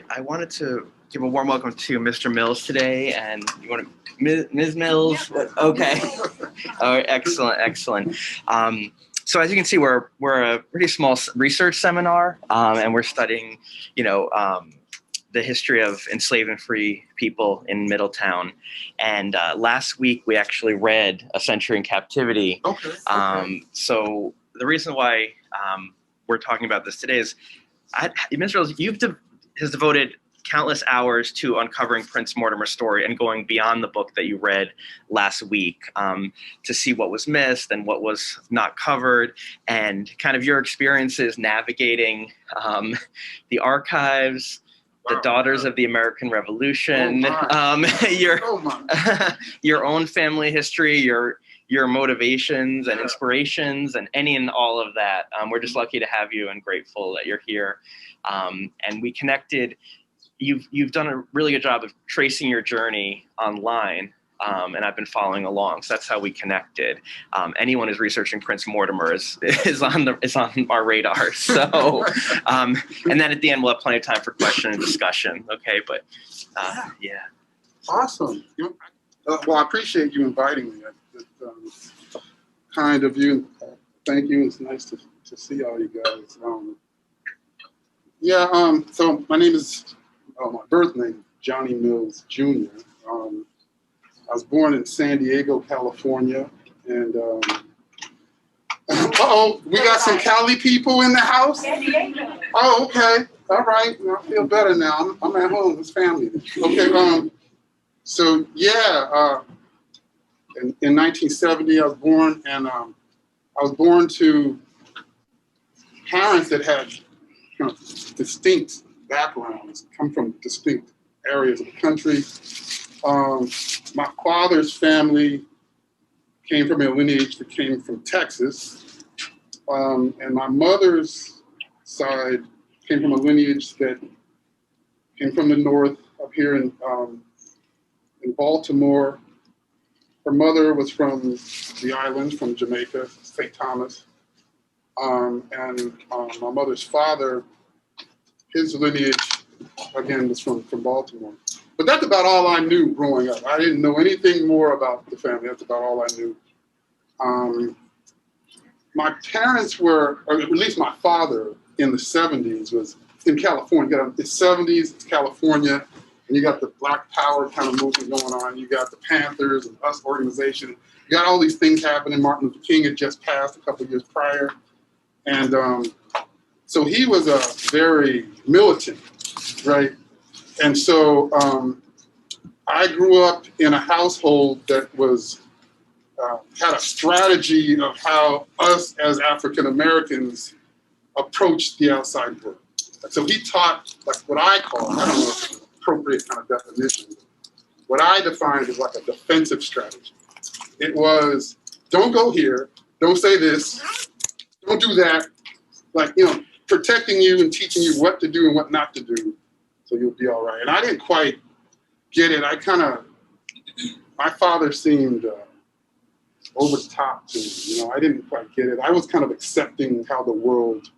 I wanted to give a warm welcome to Mr. Mills today, and you want to, Ms. Mills? Okay. All right, excellent, excellent. So as you can see, we're a pretty small research seminar, and we're studying, the history of enslaved and free people in Middletown. And last week we actually read A Century in Captivity. Okay. So the reason why we're talking about this today is, Mr. Mills, has devoted countless hours to uncovering Prince Mortimer's story and going beyond the book that you read last week to see what was missed and what was not covered, and kind of your experiences navigating the archives, the Daughters of the American Revolution, your own family history, your motivations and inspirations, and any and all of that. We're just lucky to have you and grateful that you're here. And we connected. You've done a really good job of tracing your journey online, and I've been following along. So that's how we connected. Anyone who's researching Prince Mortimer is on our radar. So, and then at the end we'll have plenty of time for question and discussion. Okay, but yeah. Awesome. Well, I appreciate you inviting me. It's kind of you. Thank you. It's nice to see all you guys. So my name is, my birth name, Johnny Mills Jr. I was born in San Diego, California, and we got some Cali people in the house? San Diego. Oh, okay. All right. I feel better now. I'm at home with family. Okay. So yeah, in 1970 I was born, and I was born to parents that had distinct backgrounds, come from distinct areas of the country. My father's family came from a lineage that came from Texas, and my mother's side came from a lineage that came from the north, up here in Baltimore. Her mother was from the island, from Jamaica, St. Thomas. And my mother's father, his lineage, again, was from Baltimore. But that's about all I knew growing up. I didn't know anything more about the family. That's about all I knew. My parents were, or at least my father in the 70s was in California. You got the 70s, it's California, and you got the Black Power kind of movement going on. You got the Panthers and US organization. You got all these things happening. Martin Luther King had just passed a couple of years prior. And so he was a very militant, right? And so I grew up in a household that was had a strategy of how us as African Americans approached the outside world. So he taught, like, what I call, I don't know if it's an appropriate kind of definition, what I defined as like a defensive strategy. It was, don't go here, don't say this, don't do that, like, protecting you and teaching you what to do and what not to do, so you'll be all right. And I didn't quite get it. My father seemed over the top to me. I didn't quite get it. I was kind of accepting how the world,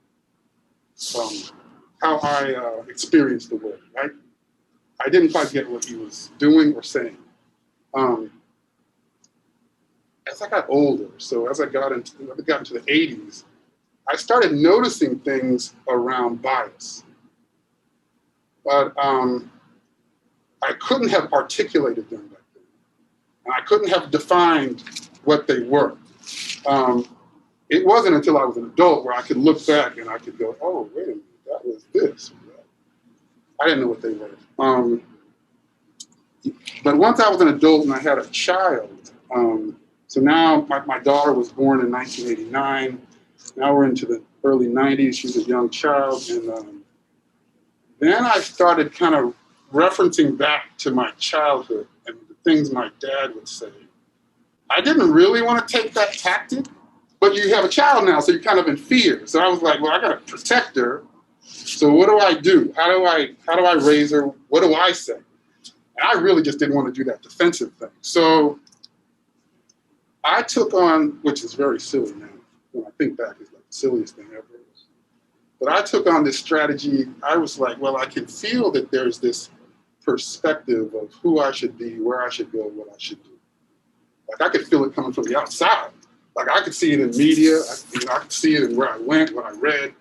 how I experienced the world, right? I didn't quite get what he was doing or saying. As I got older, so as I got into the 80s, I started noticing things around bias, but I couldn't have articulated them back then, and I couldn't have defined what they were. It wasn't until I was an adult where I could look back and I could go, oh, wait a minute, that was this. I didn't know what they were. But once I was an adult and I had a child, so now my daughter was born in 1989. Now we're into the early 90s. She's a young child. And then I started kind of referencing back to my childhood and the things my dad would say. I didn't really want to take that tactic, but you have a child now, so you're kind of in fear. So I was like, well, I got to protect her. So what do I do? How do I raise her? What do I say? And I really just didn't want to do that defensive thing. So I took on, which is very silly now, when I think back, it's like the silliest thing ever. But I took on this strategy. I was like, well, I can feel that there's this perspective of who I should be, where I should go, what I should do. Like I could feel it coming from the outside. Like I could see it in media. I could see it in where I went, what I read.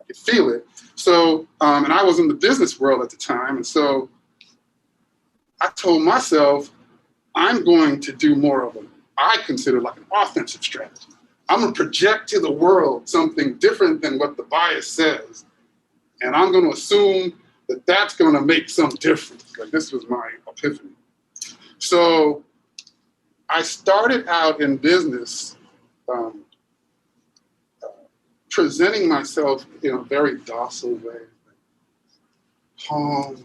I could feel it. So, and I was in the business world at the time. And so I told myself, I'm going to do more of I consider like an offensive strategy. I'm going to project to the world something different than what the bias says. And I'm going to assume that that's going to make some difference. Like this was my epiphany. So I started out in business presenting myself in a very docile way, calm,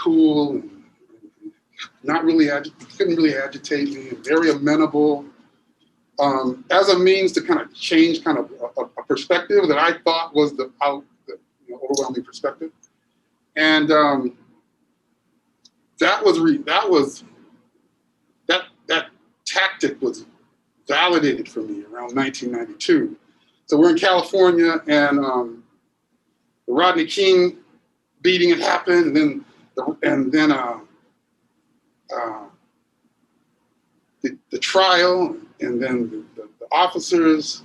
cool, and not really couldn't really agitate me, and very amenable, as a means to kind of change kind of a perspective that I thought was the overwhelming perspective, and that tactic was validated for me around 1992. So we're in California, and the Rodney King beating had happened, and then the trial, and then the officers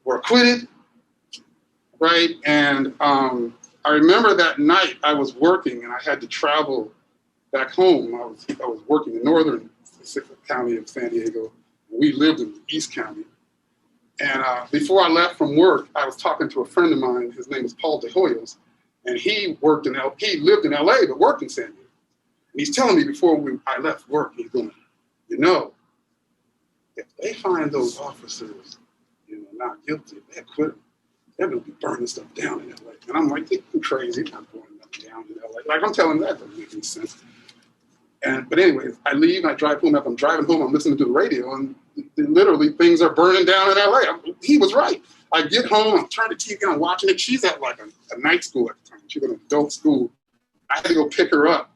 were acquitted, right? And I remember that night I was working, and I had to travel back home. I was working in northern county of San Diego. We lived in East County. And before I left from work, I was talking to a friend of mine. His name is Paul De Hoyos, and he lived in LA, but worked in San Diego. And he's telling me before I left work, he's going, if they find those officers, not guilty, they acquit them, they're going to be burning stuff down in LA. And I'm like, you're crazy, you're not burning nothing down in LA. Like I'm telling him that doesn't make any sense. But anyways, I leave and I drive home. As I'm driving home, I'm listening to the radio, and literally things are burning down in LA. He was right. I get home, I'm turning the TV on, I'm watching it. She's at like a night school at the time. She's at an adult school. I had to go pick her up.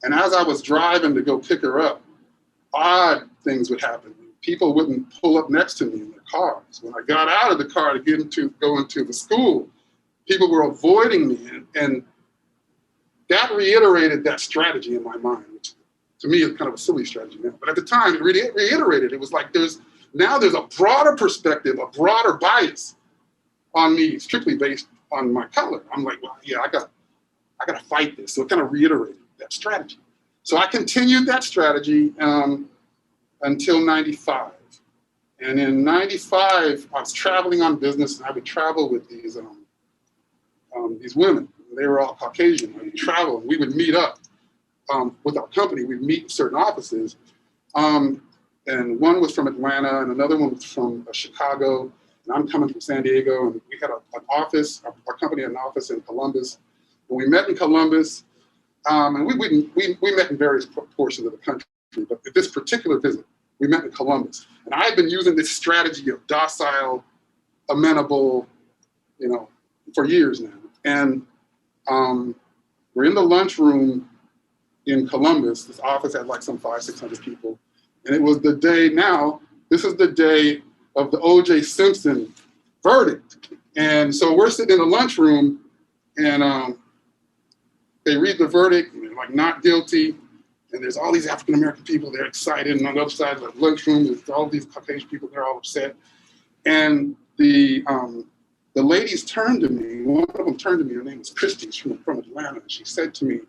And as I was driving to go pick her up, odd things would happen. People wouldn't pull up next to me in their cars. When I got out of the car to go into the school, people were avoiding me. And that reiterated that strategy in my mind, which to me is kind of a silly strategy now. But at the time, it reiterated. It was like there's a broader perspective, a broader bias on me, strictly based on my color. I'm like, well, yeah, I got to fight this. So it kind of reiterated that strategy. So I continued that strategy until 95. And in 95, I was traveling on business, and I would travel with these women. They were all Caucasian. I would travel, and we would meet up with our company. We'd meet in certain offices. And one was from Atlanta, and another one was from Chicago. And I'm coming from San Diego, and we had an office, our company had an office in Columbus. When we met in Columbus, and we met in various portions of the country, but at this particular visit, we met in Columbus. And I had been using this strategy of docile, amenable, for years now. And we're in the lunchroom in Columbus. This office had like some 500-600 people. And it was the day this is the day of the O.J. Simpson verdict. And so we're sitting in the lunchroom, and they read the verdict, and they're like, not guilty. And there's all these African-American people, they're excited. And on the other side of the lunchroom, there's all these Caucasian people, they're all upset. And the ladies turned to me. One of them turned to me. Her name was Christy. She's from Atlanta. And she said to me,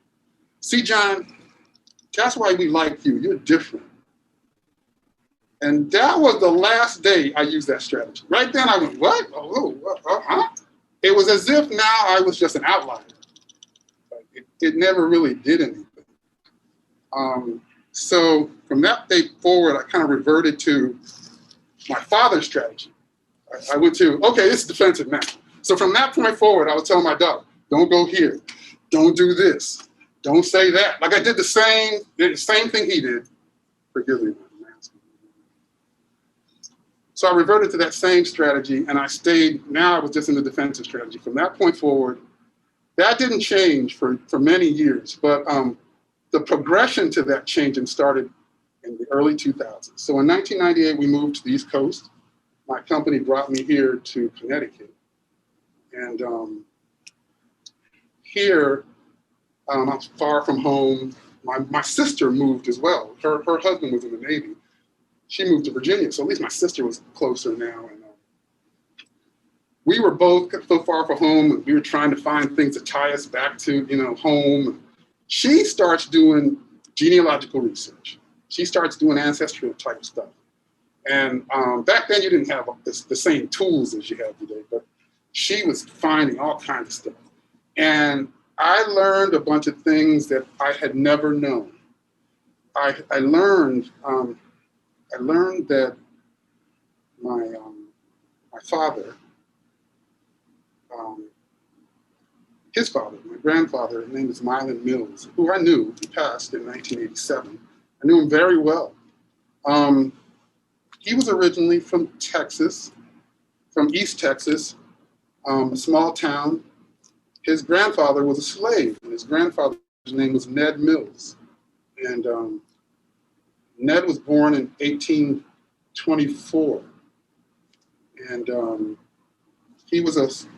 see, John, that's why we like you. You're different. And that was the last day I used that strategy. Right then I went, what? Huh? It was as if now I was just an outlier. It never really did anything. So from that day forward, I kind of reverted to my father's strategy. I went to, okay, it's defensive now. So from that point forward, I was telling my daughter, don't go here. Don't do this. Don't say that. Like I did the same thing he did. Forgive me. So I reverted to that same strategy, and I stayed. Now I was just in the defensive strategy. From that point forward, that didn't change for many years, but the progression to that changing started in the early 2000s. So in 1998, we moved to the East Coast. My company brought me here to Connecticut. And here, I'm far from home. My sister moved as well. Her husband was in the Navy. She moved to Virginia, so at least my sister was closer now. And we were both so far from home, and we were trying to find things to tie us back to, home. She starts doing genealogical research. She starts doing ancestral type stuff. And back then you didn't have the same tools as you have today, but she was finding all kinds of stuff. And I learned a bunch of things that I had never known. I learned that my father, his father, my grandfather, his name is Milan Mills, who I knew. He passed in 1987. I knew him very well. He was originally from Texas, from East Texas, a small town. His grandfather was a slave, and his grandfather's name was Ned Mills. And Ned was born in 1824. And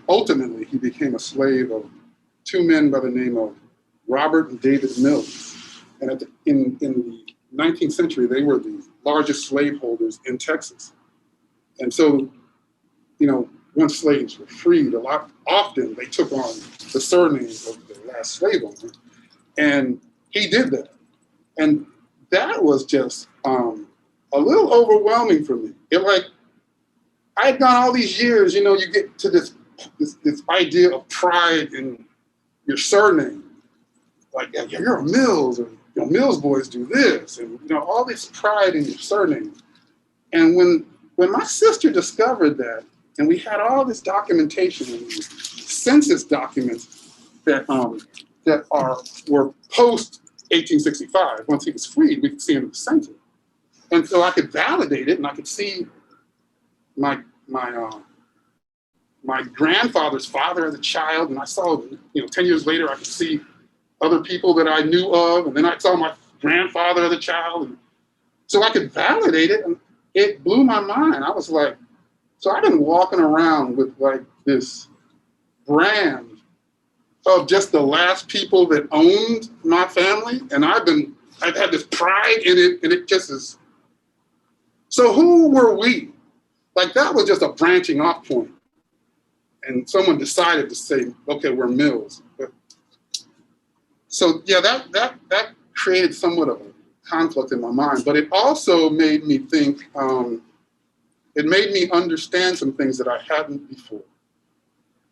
ultimately, he became a slave of two men by the name of Robert and David Mills. And in the 19th century, they were the largest slaveholders in Texas. And so, once slaves were freed, often they took on the surnames of the last slave owner. And he did that. And that was just a little overwhelming for me. I had gone all these years, you get to this idea of pride in your surname. Like, yeah, you're a Mills, or Mills boys do this, and all this pride in your surname. And when my sister discovered that, and we had all this documentation and census documents that were post 1865. Once he was freed, we could see him in the census, and so I could validate it, and I could see my grandfather's father as a child, and I saw 10 years later I could see other people that I knew of, and then I saw my grandfather as a child, and so I could validate it, and it blew my mind. I was like, so I've been walking around with like this brand of just the last people that owned my family, and I've had this pride in it, and it just is. So who were we? Like, that was just a branching off point. And someone decided to say, okay, we're Mills. So yeah, that created somewhat of a conflict in my mind, but it also made me think, it made me understand some things that I hadn't before.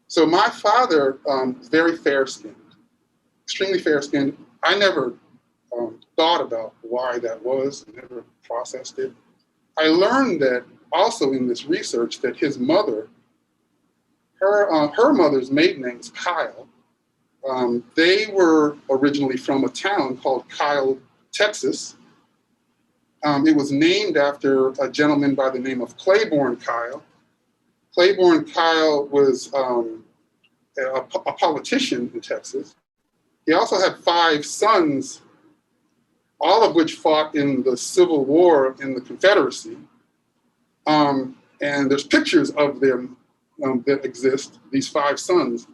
So my father was very fair-skinned, extremely fair-skinned. I never thought about why that was, never processed it. I learned that also in this research that his mother, her mother's maiden name is Kyle. They were originally from a town called Kyle, Texas. It was named after a gentleman by the name of Claiborne Kyle. Claiborne Kyle was a politician in Texas. He also had 5 sons, all of which fought in the Civil War in the Confederacy. And there's pictures of them that exist, these 5 sons.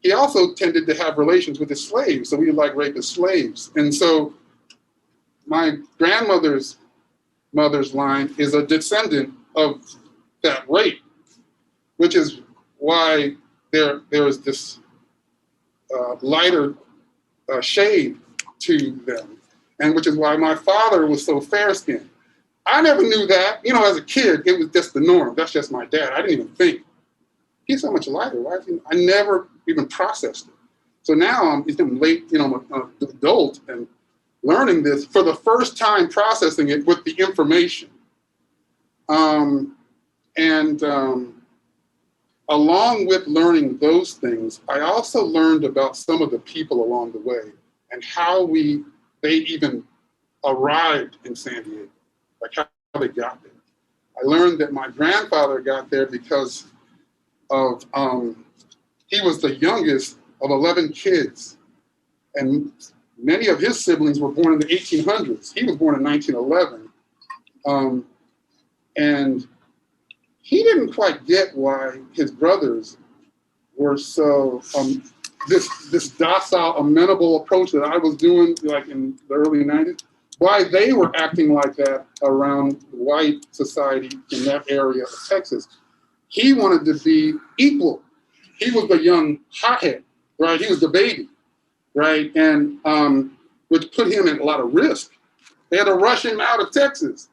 He also tended to have relations with his slaves, so he would like rape his slaves. And so my grandmother's mother's line is a descendant of that rape, which is why there is this lighter shade to them, and which is why my father was so fair-skinned. I never knew that. As a kid, it was just the norm. That's just my dad. I didn't even think. He's so much lighter. Why is he? I never even processed it. So now I'm late, I'm an adult and learning this for the first time, processing it with the information. Along with learning those things, I also learned about some of the people along the way and how they even arrived in San Diego, like how they got there. I learned that my grandfather got there because of, he was the youngest of 11 kids, and many of his siblings were born in the 1800s. He was born in 1911, and he didn't quite get why his brothers were so, this docile, amenable approach that I was doing like in the early 90s, why they were acting like that around white society in that area of Texas. He wanted to be equal. He was the young hothead, right? He was the baby, right? And which put him at a lot of risk. They had to rush him out of Texas,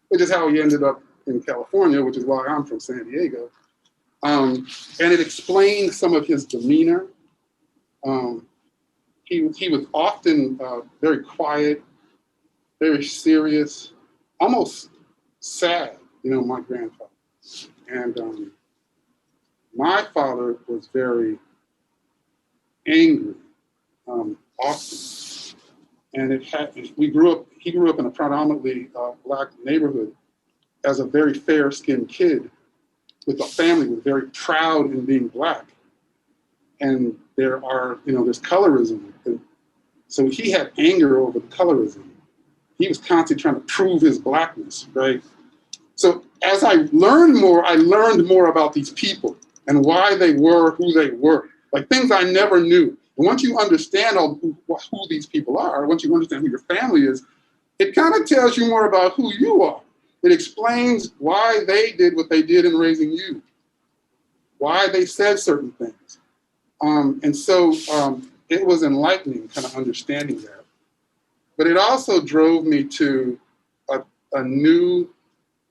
which is how he ended up in California, which is why I'm from San Diego. And it explained some of his demeanor. He was often very quiet, very serious, almost sad, my grandfather. And my father was very angry, often. And he grew up in a predominantly Black neighborhood as a very fair-skinned kid with a family who was very proud in being Black. And there's colorism. And so he had anger over the colorism. He was constantly trying to prove his Blackness, right? So as I learned more about these people and why they were who they were, like things I never knew. And once you understand who these people are, once you understand who your family is, it kind of tells you more about who you are. It explains why they did what they did in raising you, why they said certain things. And so it was enlightening kind of understanding that. But it also drove me to a new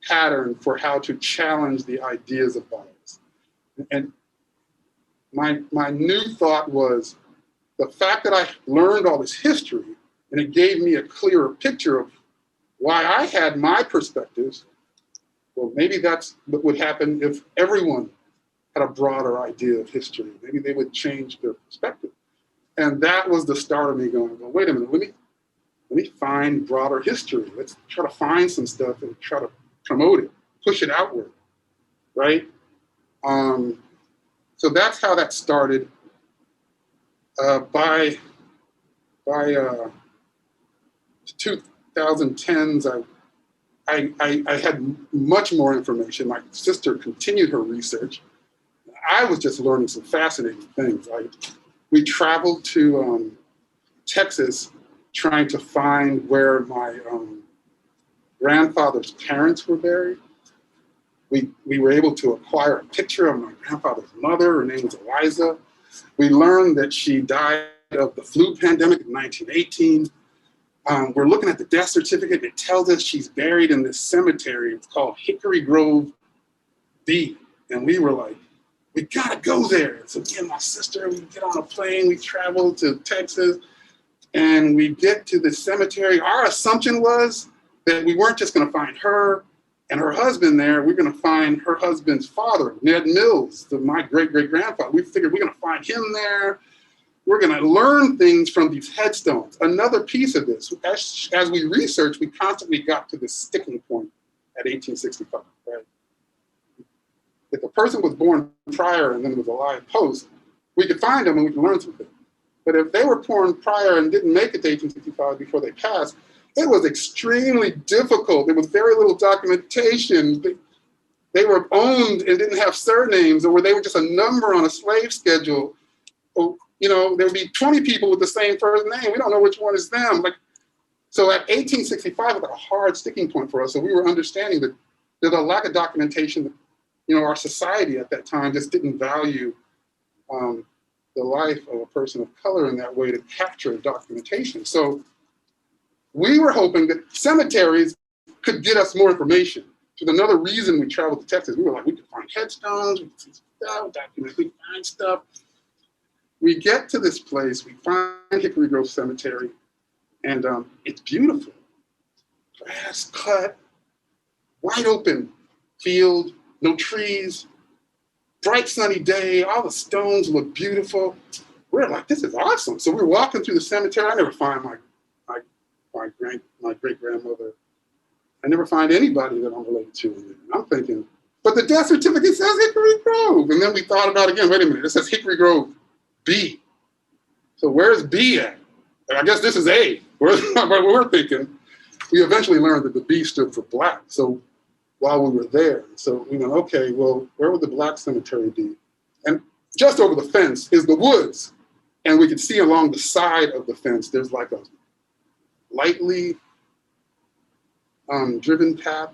pattern for how to challenge the ideas of bias. And my new thought was the fact that I learned all this history and it gave me a clearer picture of why I had my perspectives. Well, maybe that's what would happen if everyone had a broader idea of history. Maybe they would change their perspective. And that was the start of me going, well, wait a minute, let me find broader history. Let's try to find some stuff and try to promote it, push it outward, right? So that's how that started. By 2010s, I had much more information. My sister continued her research. I was just learning some fascinating things. We traveled to Texas trying to find where my grandfather's parents were buried. We were able to acquire a picture of my grandfather's mother. Her name was Eliza. We learned that she died of the flu pandemic in 1918. We're looking at the death certificate. It tells us she's buried in this cemetery. It's called Hickory Grove B. And we were like, we gotta go there. So me and my sister, we get on a plane, we travel to Texas, and we get to the cemetery. Our assumption was that we weren't just gonna find her and her husband there, we're gonna find her husband's father, Ned Mills, my great-great-grandfather. We figured we're gonna find him there. We're gonna learn things from these headstones. Another piece of this, as we researched, we constantly got to this sticking point at 1865, right? If a person was born prior and then was alive post, we could find them and we could learn something. But if they were born prior and didn't make it to 1865 before they passed, it was extremely difficult. There was very little documentation. They were owned and didn't have surnames, or they were just a number on a slave schedule. Or, there would be 20 people with the same first name. We don't know which one is them. So at 1865 was like a hard sticking point for us. So we were understanding that there's a lack of documentation. Our society at that time just didn't value the life of a person of color in that way to capture documentation. So we were hoping that cemeteries could get us more information. So another reason we traveled to Texas, we were like, we could find headstones, we could see stuff, document, we could find stuff. We get to this place, we find Hickory Grove Cemetery, and it's beautiful. Grass cut, wide open field, no trees, bright sunny day, all the stones look beautiful. We're like, this is awesome. So we're walking through the cemetery. I never find my great-grandmother. I never find anybody that I'm related to. And I'm thinking, but the death certificate says Hickory Grove. And then we thought about it again, wait a minute, it says Hickory Grove B. So where's B at? I guess this is A. We're thinking. We eventually learned that the B stood for Black. So while we were there, so we went, okay, well, where would the Black cemetery be? And just over the fence is the woods. And we could see along the side of the fence, there's like a lightly driven path.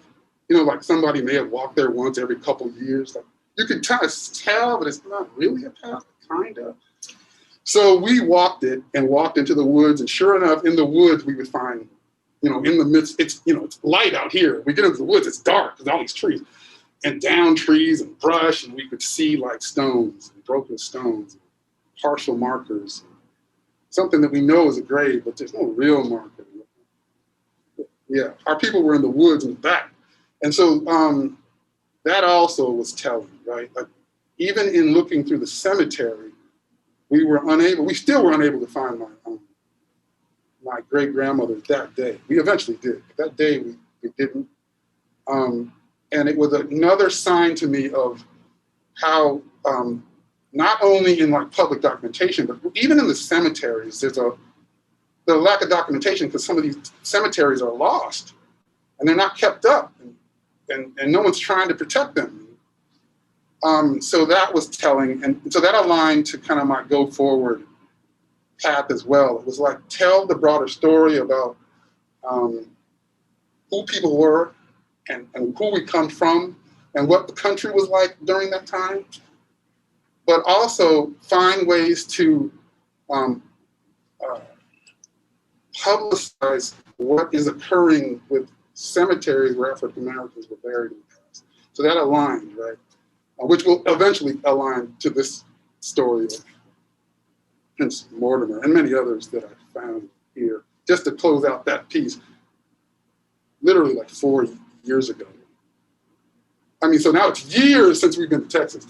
You know, like somebody may have walked there once every couple of years. Like you could kind of tell, but it's not really a path, kind of. So we walked it and walked into the woods, and sure enough, in the woods we would find, you know, in the midst, it's, you know, it's light out here. We get into the woods, it's dark because all these trees, and down trees and brush, and we could see like stones and broken stones, partial markers, something that we know is a grave, but there's no real marker. Yeah, our people were in the woods in the back. And so that also was telling, right? Like even in looking through the cemetery, we still were unable to find my great-grandmother that day. We eventually did. That day we didn't. And it was another sign to me of how not only in like public documentation, but even in the cemeteries, there's the lack of documentation because some of these cemeteries are lost and they're not kept up and no one's trying to protect them. So that was telling. And so that aligned to kind of my go forward path as well. It was like, tell the broader story about who people were and who we come from and what the country was like during that time, but also find ways to publicize what is occurring with cemeteries where African Americans were buried in the past. So that aligned, right? Which will eventually align to this story of Prince Mortimer and many others that I found here, just to close out that piece, literally like 4 years ago. I mean, so now it's years since we've been to Texas.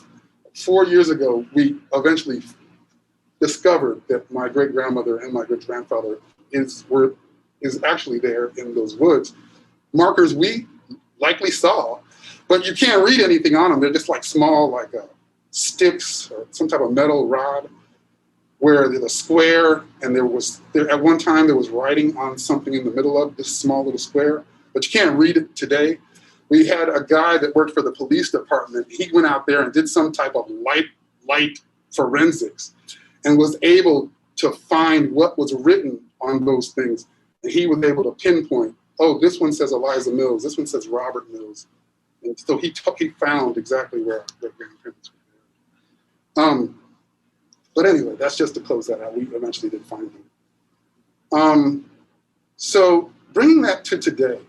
4 years ago, we eventually discovered that my great-grandmother and my great-grandfather is actually there in those woods. Markers we likely saw, but you can't read anything on them. They're just like small, like sticks or some type of metal rod where there's a square, and at one time there was writing on something in the middle of this small little square, but you can't read it today. We had a guy that worked for the police department. He went out there and did some type of light forensics and was able to find what was written on those things. And he was able to pinpoint, oh, this one says Eliza Mills, this one says Robert Mills. And so he found exactly where our great-grandparents were there. But anyway, that's just to close that out. We eventually did find them. So bringing that to today,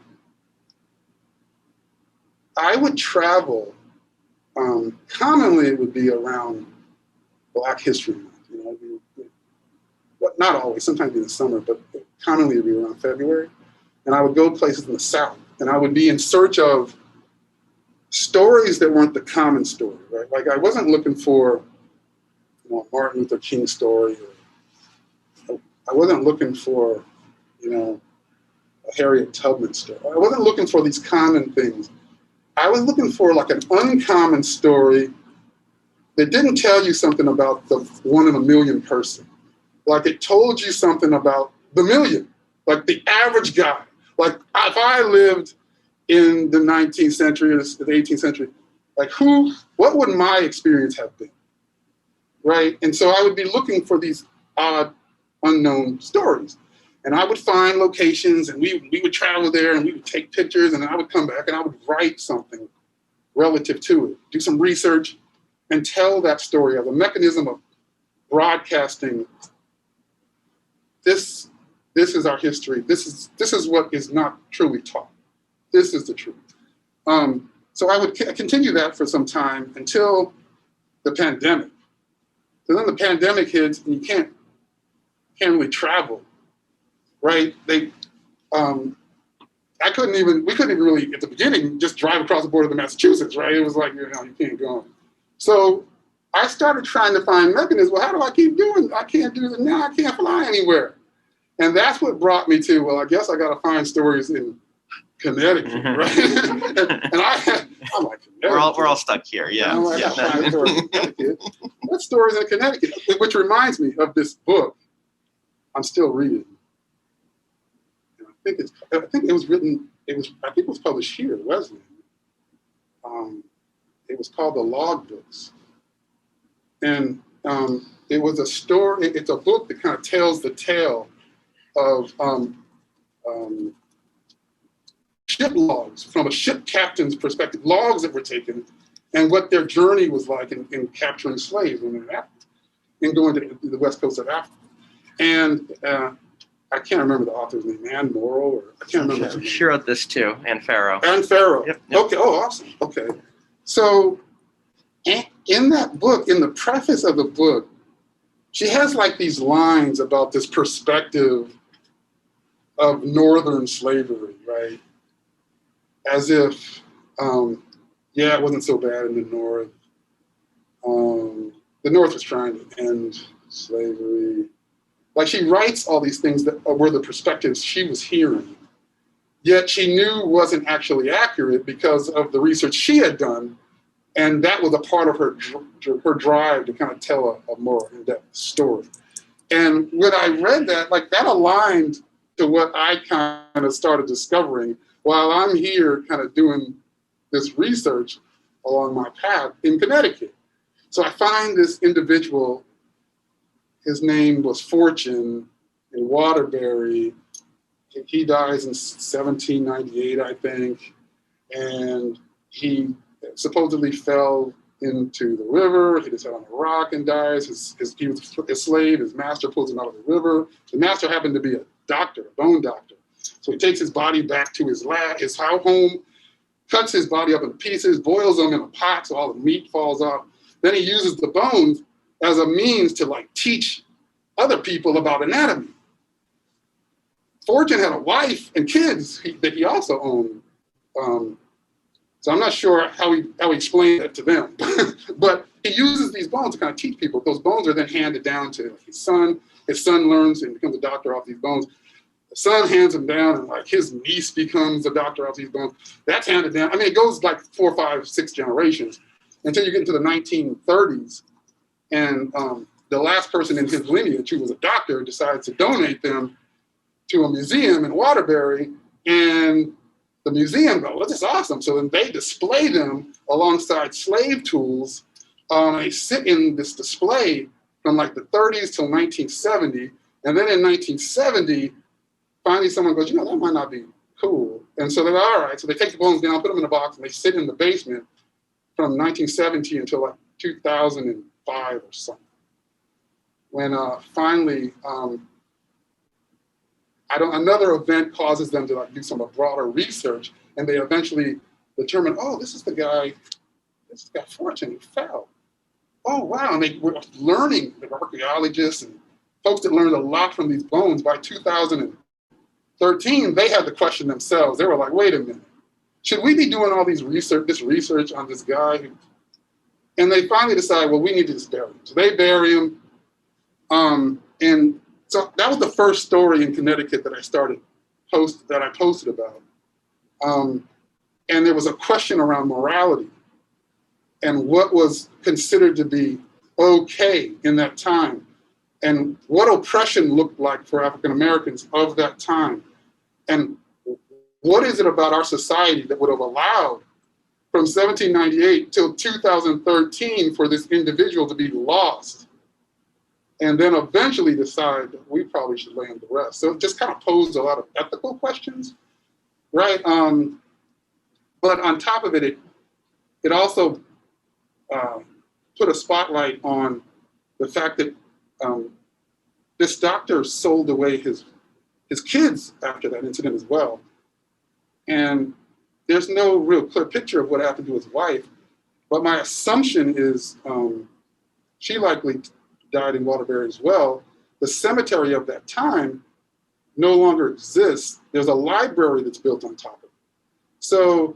I would travel, commonly it would be around Black History Month, you know, but not always, sometimes in the summer, but commonly it would be around February. And I would go places in the South, and I would be in search of stories that weren't the common story, right? Like I wasn't looking for, you know, Martin Luther King story, or I wasn't looking for, you know, a Harriet Tubman story. I wasn't looking for these common things. I was looking for like an uncommon story that didn't tell you something about the 1 in a million person. Like it told you something about the million, like the average guy. Like if I lived in the 19th century or the 18th century, like what would my experience have been, right? And so I would be looking for these odd, unknown stories. And I would find locations, and we would travel there, and we would take pictures, and I would come back, and I would write something relative to it, do some research, and tell that story as a mechanism of broadcasting. This is our history. This is what is not truly taught. This is the truth. So I would continue that for some time until the pandemic. So then the pandemic hits, and you can't really travel. Right? We couldn't even really, at the beginning, just drive across the border to Massachusetts, right? It was like, you know, you can't go. So I started trying to find mechanisms. Well, how do I keep doing? I can't do this now. I can't fly anywhere. And that's what brought me to, well, I guess I got to find stories in Connecticut, right? and I'm like, we're all stuck here, yeah. I got to find stories in Connecticut. What stories in Connecticut? Which reminds me of this book I'm still reading. I think it was published here at Wesleyan. It was called The Log Books. And it was a story. It's a book that kind of tells the tale of ship logs from a ship captain's perspective, logs that were taken, and what their journey was like in capturing slaves when they were in Africa, and going to the west coast of Africa. And I can't remember the author's name, Anne Morrow, or I can't remember. She wrote this too, Anne Farrow. Anne Farrow. Yep. Okay. Oh, awesome. Okay. So in that book, in the preface of the book, she has like these lines about this perspective of Northern slavery, right? As if, yeah, it wasn't so bad in the North. The North was trying to end slavery. Like, she writes all these things that were the perspectives she was hearing, yet she knew wasn't actually accurate because of the research she had done, and that was a part of her drive to kind of tell a more in-depth story. And when I read that, like, that aligned to what I kind of started discovering while I'm here kind of doing this research along my path in Connecticut. So I find this individual, his name was Fortune in Waterbury. He dies in 1798, I think. And he supposedly fell into the river. He just fell on a rock and dies. He was a slave. His master pulls him out of the river. The master happened to be a doctor, a bone doctor. So he takes his body back to his home, cuts his body up in pieces, boils them in a pot so all the meat falls off. Then he uses the bones as a means to like teach other people about anatomy. Fortune had a wife and kids that he also owned. So I'm not sure how he explained that to them, but he uses these bones to kind of teach people. Those bones are then handed down to his son. His son learns and becomes a doctor off these bones. The son hands him down, and like his niece becomes a doctor off these bones. That's handed down. I mean, it goes like 4, 5, 6 generations until you get into the 1930s. And the last person in his lineage who was a doctor decides to donate them to a museum in Waterbury. And the museum goes, well, this is awesome. So then they display them alongside slave tools. They sit in this display from like the 30s till 1970. And then in 1970, finally someone goes, that might not be cool. And so they're all right. So they take the bones down, put them in a box, and they sit in the basement from 1970 until like 2005 or something. When finally, another event causes them to like do some broader research, and they eventually determine, oh, this is guy Fortune who fell. Oh, wow. And they were learning, the archaeologists and folks that learned a lot from these bones. By 2013, they had the question themselves. They were like, wait a minute, should we be doing all this research on this guy? And they finally decide, well, we need to just bury him. So they bury him. And so that was the first story in Connecticut that I posted about. And there was a question around morality and what was considered to be okay in that time, and what oppression looked like for African Americans of that time. And what is it about our society that would have allowed from 1798 till 2013 for this individual to be lost, and then eventually decide that we probably should land the rest. So it just kind of posed a lot of ethical questions, right? But on top of it, it also put a spotlight on the fact that this doctor sold away his kids after that incident as well. And there's no real clear picture of what happened to his wife, but my assumption is she likely died in Waterbury as well. The cemetery of that time no longer exists. There's a library that's built on top of it. So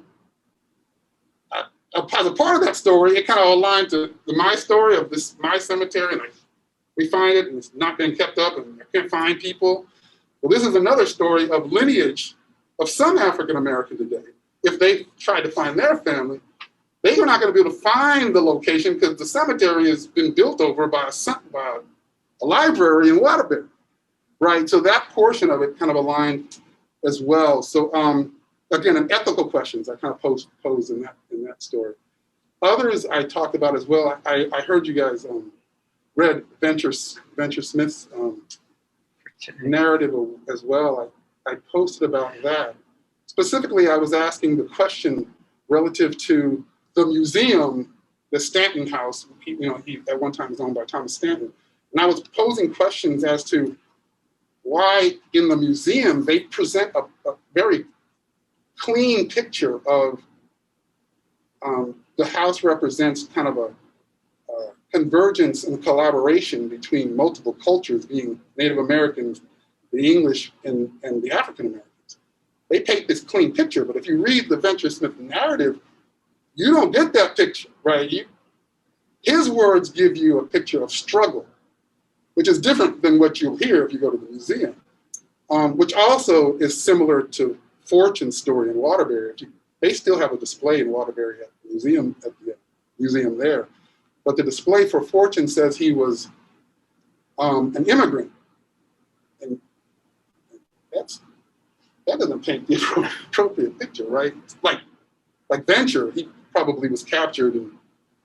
as a part of that story, it kind of aligned to my story of my cemetery, and we find it and it's not been kept up and I can't find people. Well, this is another story of lineage of some African American today. If they tried to find their family, they are not going to be able to find the location because the cemetery has been built over by a library in Waterbury, right? So that portion of it kind of aligned as well. So again, an ethical questions I kind of pose in that story. Others I talked about as well. I heard you guys read Venture Smith's narrative as well. I posted about that. Specifically, I was asking the question relative to the museum, the Stanton House. He at one time was owned by Thomas Stanton. And I was posing questions as to why in the museum they present a very clean picture of the house represents kind of a convergence and collaboration between multiple cultures, being Native Americans, the English, and the African Americans. They paint this clean picture, but if you read the Venture Smith narrative, you don't get that picture, right? His words give you a picture of struggle, which is different than what you'll hear if you go to the museum, which also is similar to Fortune's story in Waterbury. They still have a display in Waterbury at the museum there. But the display for Fortune says he was an immigrant. And that doesn't paint the appropriate picture, right? Like Venture, he probably was captured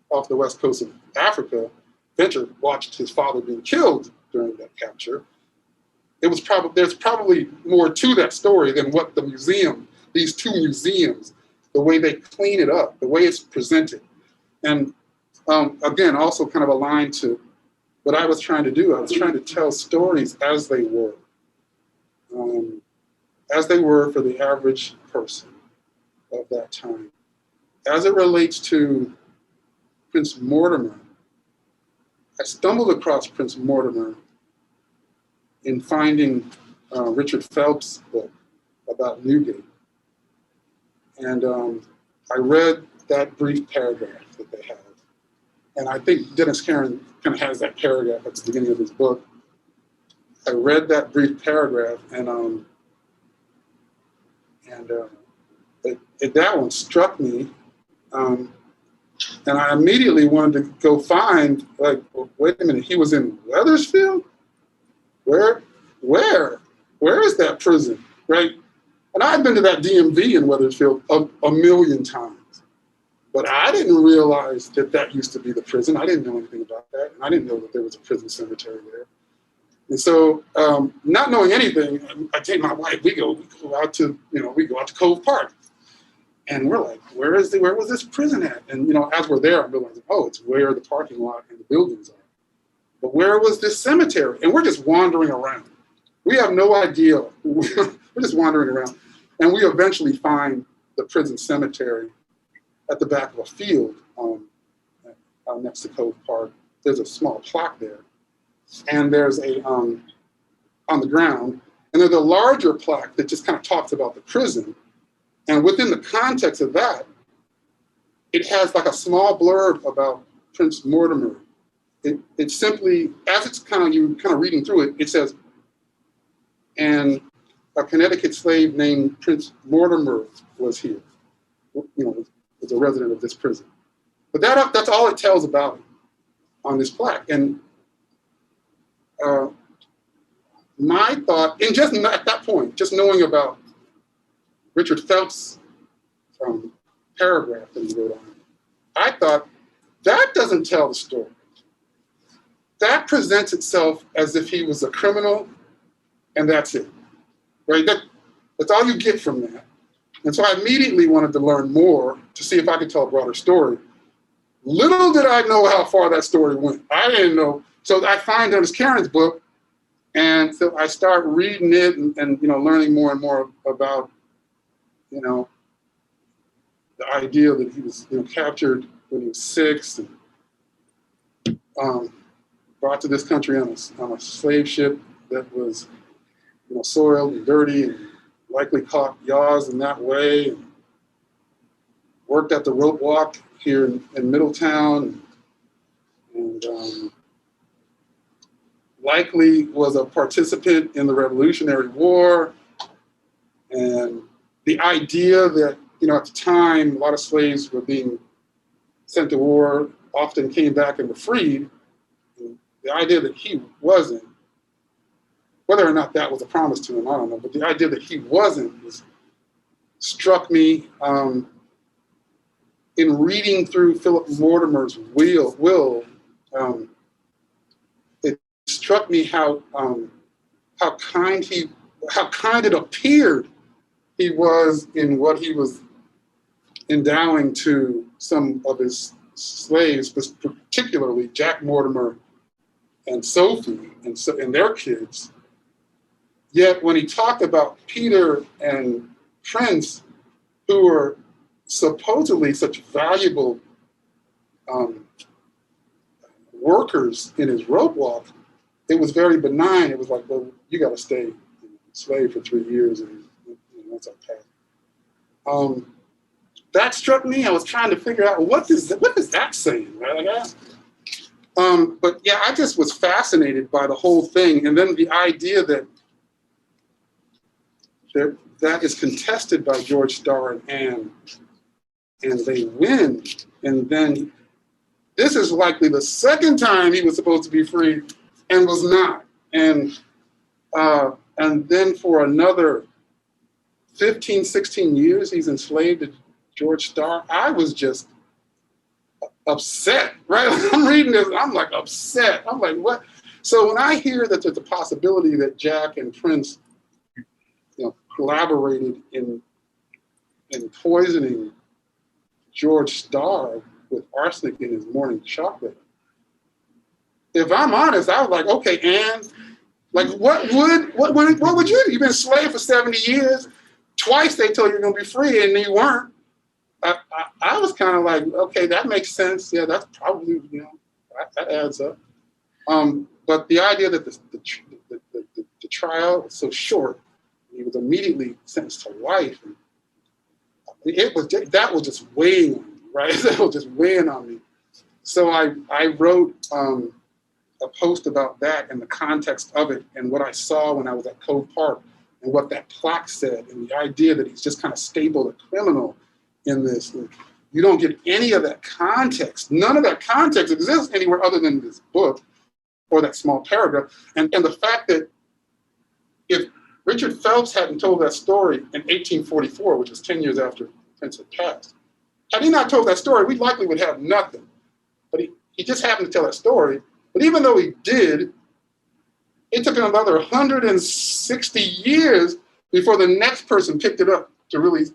off the west coast of Africa. Venture watched his father being killed during that capture. There's probably more to that story than what the museum, these two museums, the way they clean it up, the way it's presented. And again, also kind of aligned to what I was trying to do. I was trying to tell stories as they were for the average person of that time. As it relates to Prince Mortimer, I stumbled across Prince Mortimer in finding Richard Phelps' book about Newgate. And I read that brief paragraph that they have. And I think Dennis Caron kind of has that paragraph at the beginning of his book. I read that brief paragraph, and that one struck me. And I immediately wanted to go find, like, wait a minute, he was in Wethersfield? Where is that prison, right? And I've been to that DMV in Wethersfield a million times. But I didn't realize that used to be the prison. I didn't know anything about that. And I didn't know that there was a prison cemetery there. And so, not knowing anything, I take my wife, we go out to Cove Park. And we're like, where was this prison at? And as we're there, I'm realizing, oh, it's where the parking lot and the buildings are. But where was this cemetery? And we're just wandering around. We have no idea. We're just wandering around. And we eventually find the prison cemetery at the back of a field next to Cove Park. There's a small plaque there. And there's on the ground, and there's a larger plaque that just kind of talks about the prison. And within the context of that, it has like a small blurb about Prince Mortimer. It simply, as it's kind of reading through it, it says, and a Connecticut slave named Prince Mortimer was here. Was a resident of this prison. But that's all it tells about him on this plaque. And my thought, and just at that point, just knowing about Richard Phelps' paragraph that he wrote on it, I thought, that doesn't tell the story. That presents itself as if he was a criminal, and that's it, right? That's all you get from that. And so I immediately wanted to learn more to see if I could tell a broader story. Little did I know how far that story went. I didn't know. So I find Dennis Caron's book, and so I start reading it and learning more and more about, the idea that he was captured when he was 6 and brought to this country on a slave ship that was soiled and dirty and likely caught yaws in that way, and worked at the rope walk here in Middletown, and likely was a participant in the Revolutionary War. And the idea that, at the time, a lot of slaves were being sent to war, often came back and were freed. And the idea that he wasn't, whether or not that was a promise to him, I don't know, but the idea that he wasn't struck me in reading through Philip Mortimer's will. struck me how kind it appeared he was in what he was endowing to some of his slaves, particularly Jack Mortimer and Sophie and their kids. Yet when he talked about Peter and Prince, who were supposedly such valuable workers in his rope walk, it was very benign. It was like, well, you got to stay slave for 3 years, and that's okay. That struck me. I was trying to figure out what is that saying, right? But yeah, I just was fascinated by the whole thing, and then the idea that is contested by George Starr and Anne, and they win, and then this is likely the second time he was supposed to be free and was not, and then for another 15, 16 years he's enslaved to George Starr. I was just upset, right? I'm reading this, I'm like upset. I'm like, what? So when I hear that there's a possibility that Jack and Prince, collaborated in poisoning George Starr with arsenic in his morning chocolate, if I'm honest, I was like, okay, Anne, like what would you do? You've been enslaved for 70 years. Twice they told you you're gonna be free and you weren't. I was kind of like, okay, that makes sense. Yeah, that's probably, that adds up. But the idea that the trial was so short, he was immediately sentenced to life. And that was just weighing on me, right? That was just weighing on me. So I wrote a post about that and the context of it and what I saw when I was at Cove Park and what that plaque said and the idea that he's just kind of stabled a criminal in this. And you don't get any of that context. None of that context exists anywhere other than this book or that small paragraph. And the fact that if Richard Phelps hadn't told that story in 1844, which was 10 years after Prince had passed, had he not told that story, we likely would have nothing. But he just happened to tell that story. But even though he did, it took another 160 years before the next person picked it up to really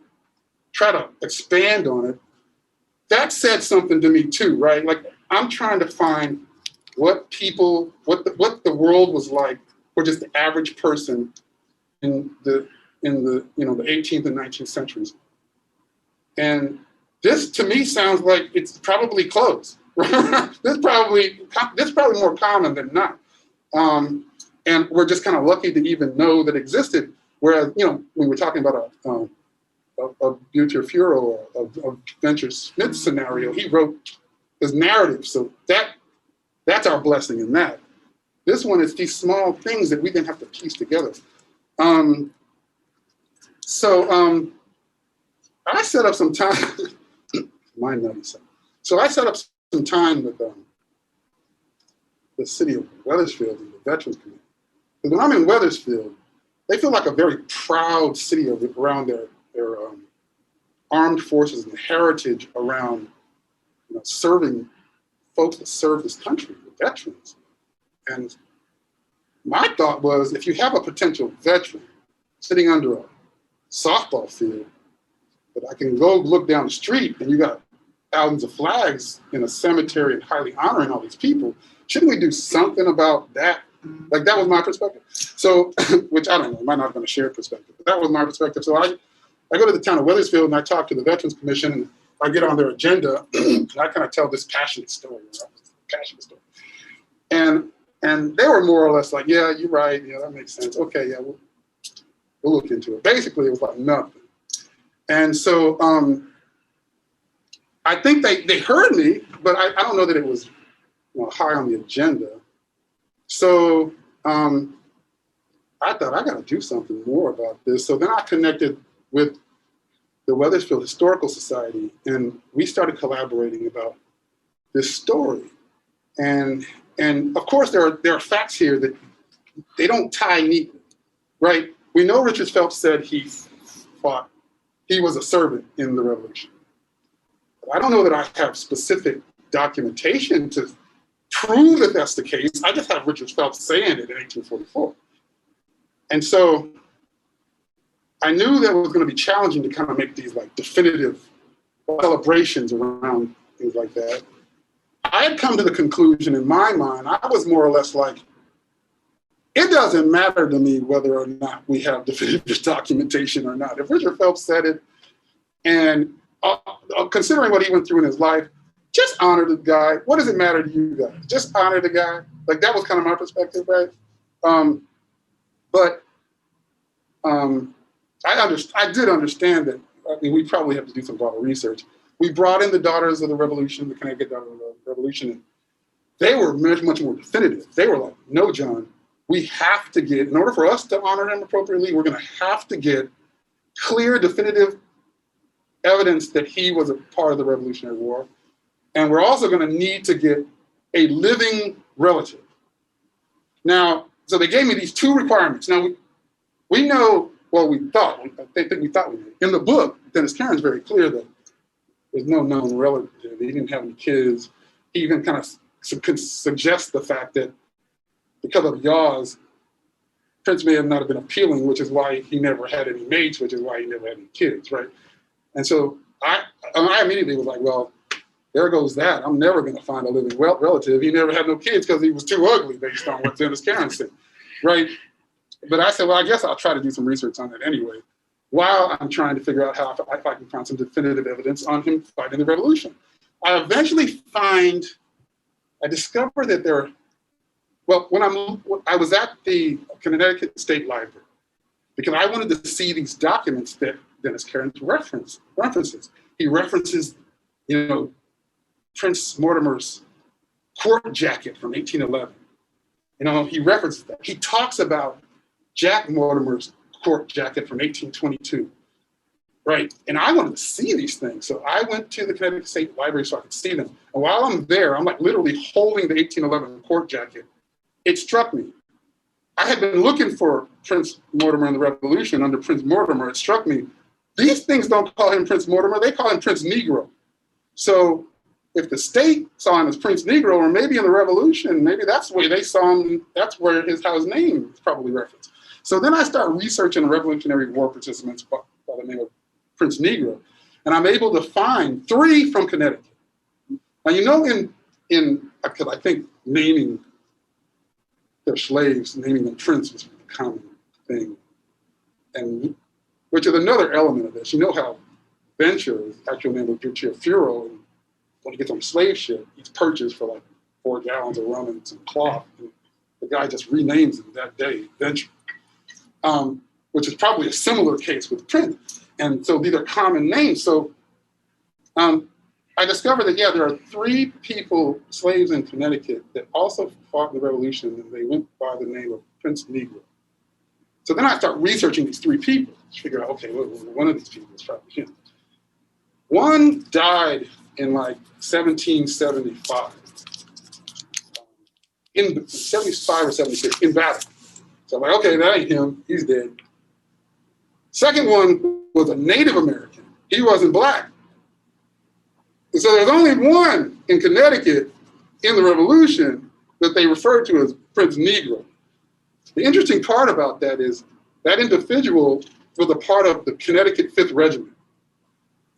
try to expand on it. That said something to me too, right? Like I'm trying to find what the world was like for just the average person in the 18th and 19th centuries. And this to me sounds like it's probably close. This probably more common than not. And we're just kind of lucky to even know that existed. Whereas, when we're talking about a Butterfield or a Venture Smith scenario, he wrote his narrative. So that's our blessing in that. This one is these small things that we didn't have to piece together. I set up some time. My nutty. So I set up some time with the city of Wethersfield and the Veterans Committee. Because when I'm in Wethersfield, they feel like a very proud city around their armed forces and the heritage around serving folks that serve this country, the veterans. And my thought was, if you have a potential veteran sitting under a softball field, but I can go look down the street and you got thousands of flags in a cemetery and highly honoring all these people, shouldn't we do something about that? Like that was my perspective. So, which I don't know, might not have been a shared perspective, but that was my perspective. So I go to the town of Wethersfield and I talk to the Veterans Commission and I get on their agenda and I kind of tell this passionate story. And they were more or less like, yeah, you're right. Yeah, that makes sense. Okay, yeah, we'll look into it. Basically, it was like nothing. And so I think they heard me, but I don't know that it was high on the agenda. So I thought I got to do something more about this. So then I connected with the Wethersfield Historical Society, and we started collaborating about this story. And of course, there are facts here that they don't tie neatly, right? We know Richard Phelps said he was a servant in the Revolution. But I don't know that I have specific documentation to prove that that's the case. I just have Richard Phelps saying it in 1844. And so I knew that it was going to be challenging to kind of make these like definitive celebrations around things like that. I had come to the conclusion in my mind, I was more or less like, it doesn't matter to me whether or not we have definitive documentation or not. If Richard Phelps said it, and considering what he went through in his life, just honor the guy. What does it matter to you guys? Just honor the guy. Like, that was kind of my perspective, right? I did understand that. I mean, we probably have to do some broader research. We brought in the Daughters of the Revolution, the Connecticut Daughters of the Revolution, and they were much more definitive. They were like, no, John, we have to get, in order for us to honor him appropriately, we're going to have to get clear, definitive evidence that he was a part of the Revolutionary War. And we're also going to need to get a living relative. Now, so they gave me these two requirements. Now, we know, well, we thought we did. In the book, Dennis Caron's very clear that there's no known relative. He didn't have any kids. He even kind of suggests the fact that because of Yaws, Prince may not have been appealing, which is why he never had any mates, which is why he never had any kids, right? And so I immediately was like, well, there goes that. I'm never going to find a living relative. He never had no kids because he was too ugly, based on what Dennis Caron said, right? But I said, well, I guess I'll try to do some research on it anyway, while I'm trying to figure out how if I can find some definitive evidence on him fighting the revolution. I eventually I discovered that when I was at the Connecticut State Library, because I wanted to see these documents that Dennis Caron references. He references, Prince Mortimer's court jacket from 1811. He references that. He talks about Jack Mortimer's court jacket from 1822, right? And I wanted to see these things. So I went to the Connecticut State Library so I could see them. And while I'm there, I'm like literally holding the 1811 court jacket. It struck me. I had been looking for Prince Mortimer in the Revolution under Prince Mortimer. It struck me. These things don't call him Prince Mortimer, they call him Prince Negro. So if the state saw him as Prince Negro, or maybe in the Revolution, maybe that's the way they saw him, that's where his name is probably referenced. So then I start researching Revolutionary War participants by the name of Prince Negro, and I'm able to find 3 from Connecticut. Now, because I think naming their slaves, naming them Prince was a common thing, and which is another element of this. You know how Venture, his actual name was Furo, and when he gets on a slave ship, he's purchased for like 4 gallons of rum and some cloth. And the guy just renames him that day, Venture, which is probably a similar case with Prince. And so these are common names. So I discovered that, there are 3 people, slaves in Connecticut, that also fought in the Revolution, and they went by the name of Prince Negro. So then I start researching these 3 people to figure out, okay, one of these people is probably him. One died in like 1775, in 75 or 76, in battle. So I'm like, okay, that ain't him, he's dead. Second one was a Native American. He wasn't black. And so there's only one in Connecticut in the Revolution that they referred to as Prince Negro. The interesting part about that is that individual was a part of the Connecticut 5th Regiment.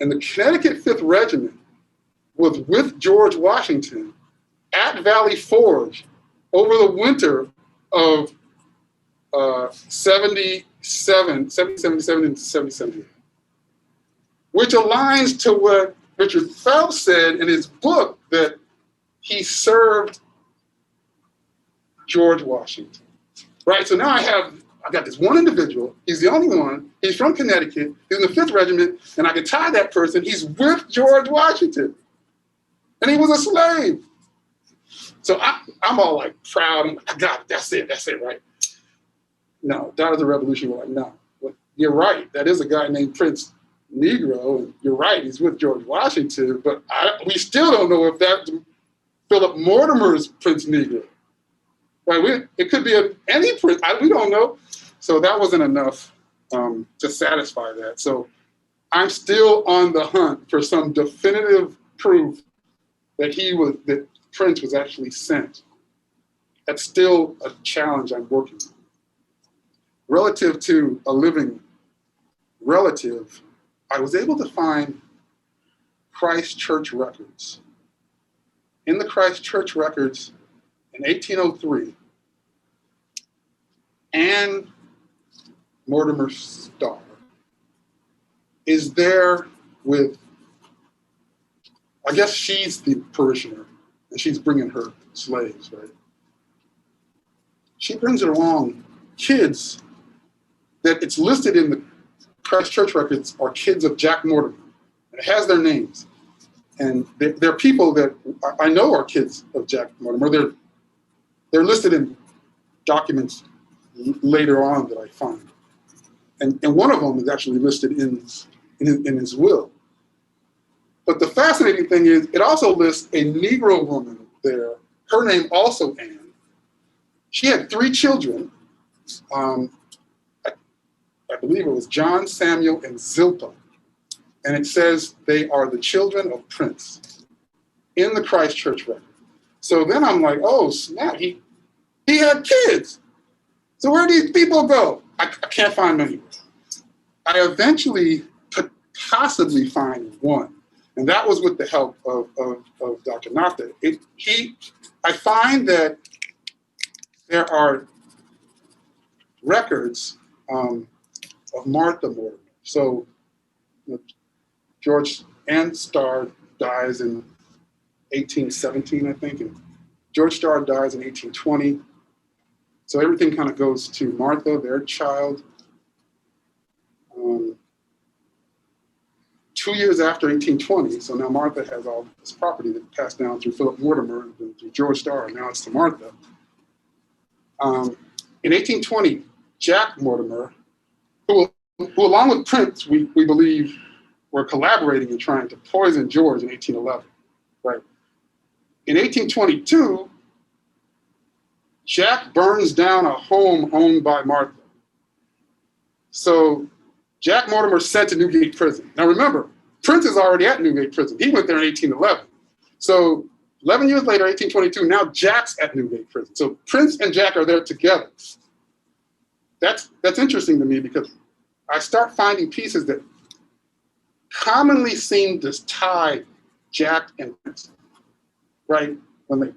And the Connecticut 5th Regiment was with George Washington at Valley Forge over the winter of 1777 and 1778, which aligns to what Richard Phelps said in his book, that he served George Washington, right? So now I got this one individual, he's the only one, he's from Connecticut, he's in the 5th Regiment, and I can tie that person, he's with George Washington, and he was a slave. So I'm all like proud, I'm like, I got it, that's it, right? No, Daughters of the Revolution were like, no, you're right, that is a guy named Prince Negro, and you're right, he's with George Washington, but we still don't know if that's Philip Mortimer's Prince Negro. Right? It could be any prince, we don't know. So that wasn't enough to satisfy that. So I'm still on the hunt for some definitive proof that Prince was actually sent. That's still a challenge I'm working on. Relative to a living relative, I was able to find Christ Church records. In the Christ Church records in 1803, Anne Mortimer Starr is there with, I guess she's the parishioner, and she's bringing her slaves, right? She brings along kids that it's listed in the Christ Church records are kids of Jack Mortimer. It has their names. And they're people that I know are kids of Jack Mortimer. They're listed in documents later on that I find. And one of them is actually listed in his will. But the fascinating thing is, it also lists a Negro woman there. Her name also Anne. She had 3 children. I believe it was John, Samuel, and Zilpah. And it says they are the children of Prince in the Christ Church record. So then I'm like, oh snap, he had kids. So where do these people go? I can't find many. I eventually could possibly find one. And that was with the help of Dr. Nafta. I find that there are records of Martha Mortimer. So George Ann Starr dies in 1817, I think, and George Starr dies in 1820. So everything kind of goes to Martha, their child. 2 years after 1820, so now Martha has all this property that passed down through Philip Mortimer and through George Starr, and now it's to Martha. In 1820, Jack Mortimer, who along with Prince, we believe were collaborating in trying to poison George in 1811, right? In 1822, Jack burns down a home owned by Martha. So Jack Mortimer sent to Newgate Prison. Now remember, Prince is already at Newgate Prison. He went there in 1811. So 11 years later, 1822, now Jack's at Newgate Prison. So Prince and Jack are there together. That's interesting to me because I start finding pieces that commonly seem to tie Jack and Prince, right? When the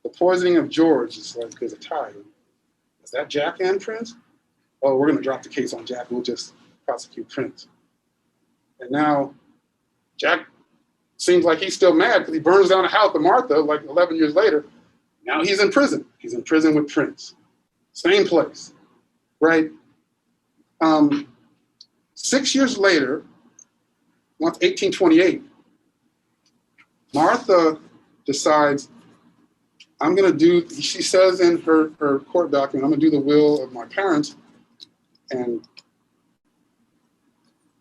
poisoning of George is like, there's a tie. Is that Jack and Prince? Oh, we're gonna drop the case on Jack, we'll just prosecute Prince. And now Jack seems like he's still mad because he burns down a house with Martha like 11 years later. Now he's in prison. He's in prison with Prince. Same place, right? 6 years later, 1828, Martha decides, she says in her court document, I'm gonna do the will of my parents and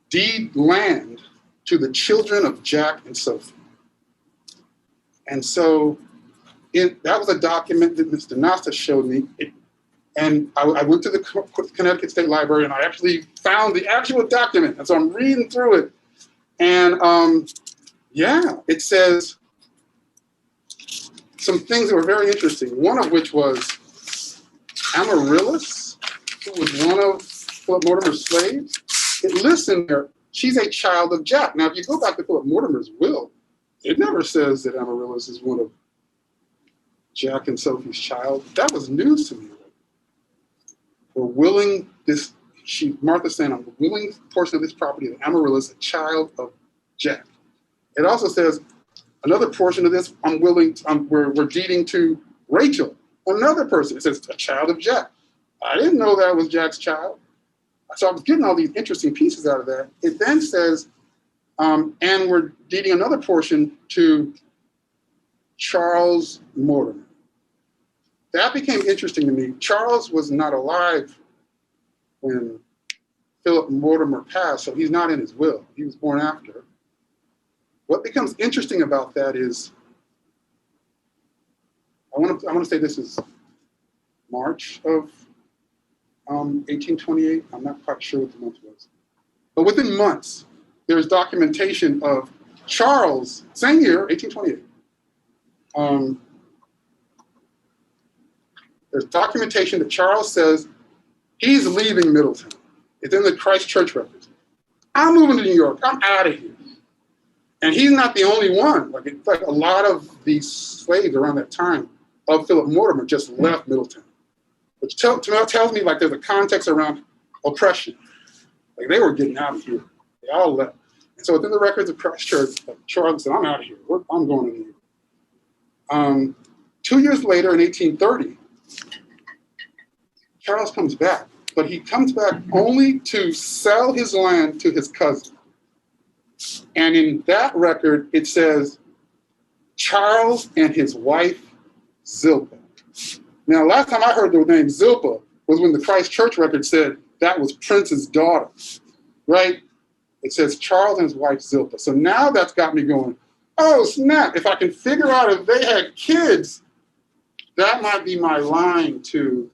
deed land to the children of Jack and Sophie. And so that was a document that Mr. Nasta showed me. And I went to the Connecticut State Library and I actually found the actual document. And so I'm reading through it. And yeah, it says some things that were very interesting. One of which was Amaryllis, who was one of Philip Mortimer's slaves. It lists in there, she's a child of Jack. Now, if you go back to Philip Mortimer's will, it never says that Amaryllis is one of Jack and Sophie's child. That was news to me. We're willing this, Martha's saying, I'm willing a portion of this property of Amaryllis, a child of Jack. It also says, another portion of this, we're deeding to Rachel, another person. It says, a child of Jack. I didn't know that was Jack's child. So I was getting all these interesting pieces out of that. It then says, and we're deeding another portion to Charles Mortimer. That became interesting to me. Charles was not alive when Philip Mortimer passed, so he's not in his will. He was born after. What becomes interesting about that is, I want to say this is March of 1828. I'm not quite sure what the month was. But within months, there's documentation of Charles, same year, 1828, There's documentation that Charles says he's leaving Middletown. It's in the Christ Church records. I'm moving to New York. I'm out of here. And he's not the only one. Like, it's like a lot of these slaves around that time of Philip Mortimer just left Middletown, which tells me like there's a context around oppression. Like they were getting out of here. They all left. And so within the records of Christ Church, like Charles said, I'm out of here. I'm going to New York. 2 years later, in 1830, Charles comes back, but he comes back only to sell his land to his cousin. And in that record, it says Charles and his wife, Zilpah. Now, last time I heard the name Zilpah was when the Christ Church record said that was Prince's daughter, right? It says Charles and his wife, Zilpah. So now that's got me going, oh, snap. If I can figure out if they had kids, that might be my line to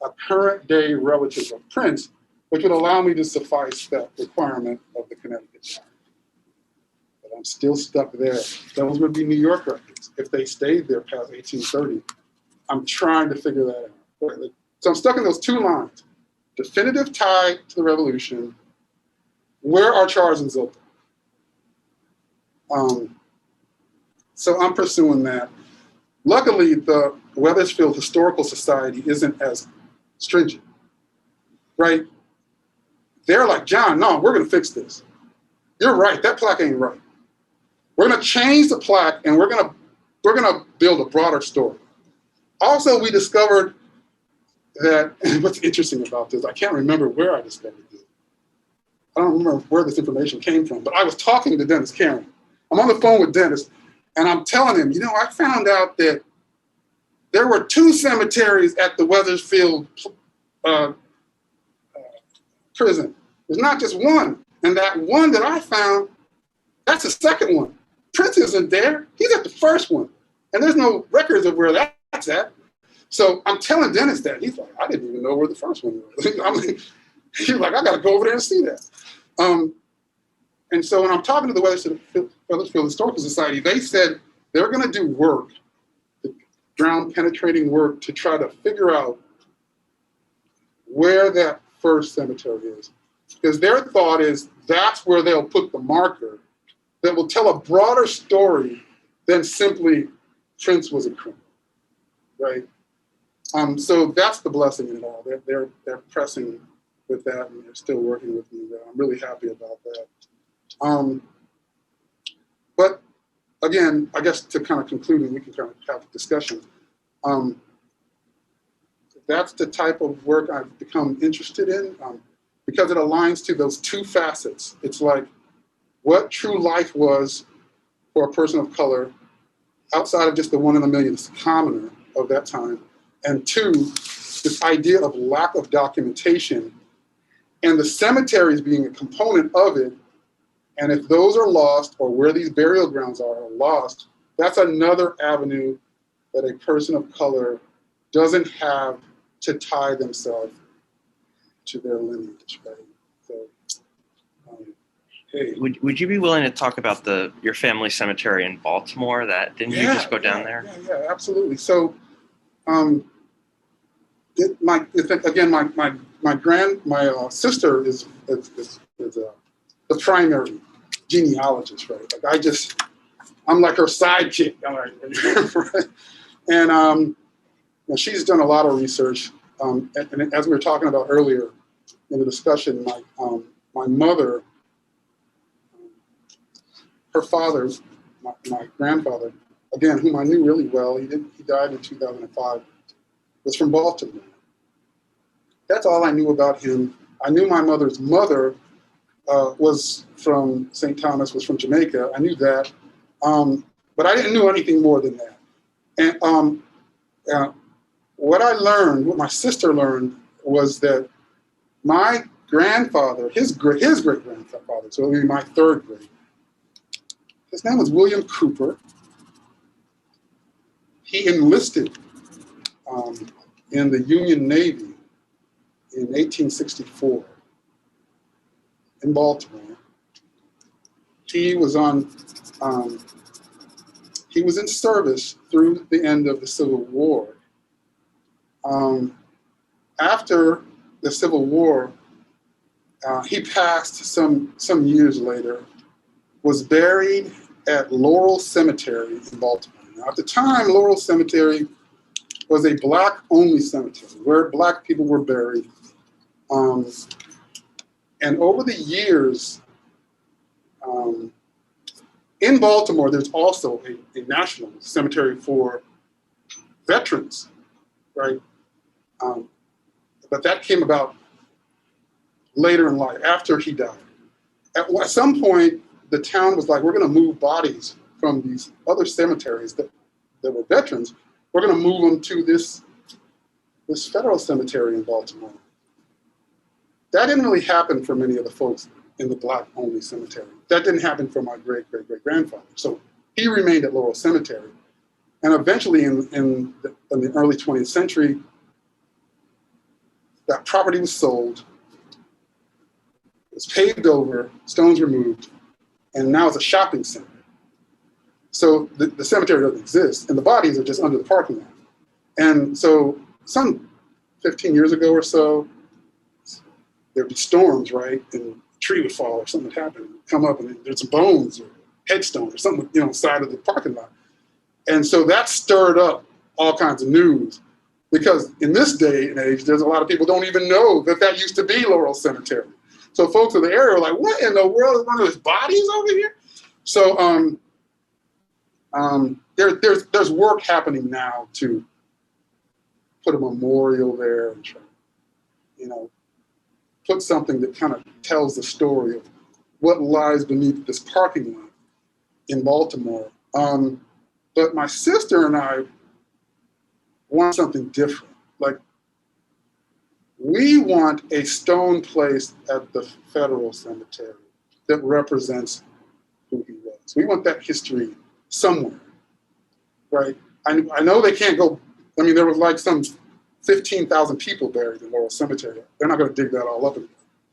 a current day relative of Prince, which would allow me to suffice that requirement of the Connecticut Chapter. But I'm still stuck there. Those would be New York records if they stayed there past 1830. I'm trying to figure that out. So I'm stuck in those two lines. Definitive tie to the revolution. Where are Charles and Zilpah? So I'm pursuing that. Luckily, the Wethersfield Historical Society isn't as stringent, right? They're like, John, no, we're going to fix this. You're right. That plaque ain't right. We're going to change the plaque, and we're going to build a broader story. Also, we discovered that, and what's interesting about this, I can't remember where I discovered this. I don't remember where this information came from, but I was talking to Dennis Caron. I'm on the phone with Dennis, and I'm telling him, I found out that there were 2 cemeteries at the Wethersfield prison. There's not just one. And that one that I found, that's the second one. Prince isn't there. He's at the first one. And there's no records of where that's at. So I'm telling Dennis that. He's like, I didn't even know where the first one was. He's like, I got to go over there and see that. And so when I'm talking to the Wethersfield Historical Society, they said they're going to do work, ground penetrating work, to try to figure out where that first cemetery is. Because their thought is that's where they'll put the marker that will tell a broader story than simply Prince was a criminal, right? So that's the blessing in it all. They're pressing with that, and they're still working with me. I'm really happy about that. But again, I guess to kind of conclude, and we can kind of have a discussion. That's the type of work I've become interested in because it aligns to those 2 facets. It's like what true life was for a person of color outside of just the 1 in a million commoner of that time. And 2, this idea of lack of documentation and the cemeteries being a component of it. And if those are lost, or where these burial grounds are lost, that's another avenue that a person of color doesn't have to tie themselves to their lineage, right? So, hey. Would you be willing to talk about your family cemetery in Baltimore? Didn't you just go down there? Yeah, absolutely. So, my sister is the primary genealogist, right? Like I'm like her sidekick. Right? And she's done a lot of research. And as we were talking about earlier in the discussion, my mother, her father, my grandfather, again, whom I knew really well, he died in 2005, was from Baltimore. That's all I knew about him. I knew my mother's mother was from St. Thomas, was from Jamaica. I knew that. But I didn't know anything more than that. And what my sister learned was that my grandfather, his great-grandfather, so it would be my 3rd grade, his name was William Cooper. He enlisted in the Union Navy in 1864 in Baltimore. He was on, he was in service through the end of the Civil War. After the Civil War, he passed some years later, was buried at Laurel Cemetery in Baltimore. Now, at the time, Laurel Cemetery was a Black-only cemetery where Black people were buried. And over the years, in Baltimore, there's also a national cemetery for veterans, right? But that came about later in life, after he died. At some point, the town was like, we're going to move bodies from these other cemeteries that were veterans. We're going to move them to this federal cemetery in Baltimore. That didn't really happen for many of the folks in the Black-only cemetery. That didn't happen for my great-great-great-grandfather. So he remained at Laurel Cemetery. And eventually in the early 20th century, that property was sold, it was paved over, stones removed, and now it's a shopping center. So the cemetery doesn't exist, and the bodies are just under the parking lot. And so some 15 years ago or so, there'd be storms, right? And a tree would fall or something would happen, come up and there's some bones or headstones or something, side of the parking lot. And so that stirred up all kinds of news, because in this day and age, there's a lot of people don't even know that used to be Laurel Cemetery. So folks in the area are like, what in the world is one of those bodies over here? So there's work happening now to put a memorial there and try, put something that kind of tells the story of what lies beneath this parking lot in Baltimore. But my sister and I want something different. Like, we want a stone placed at the federal cemetery that represents who he was. We want that history somewhere, right? I know they can't go, there was like some 15,000 people buried in Laurel Cemetery. They're not going to dig that all up and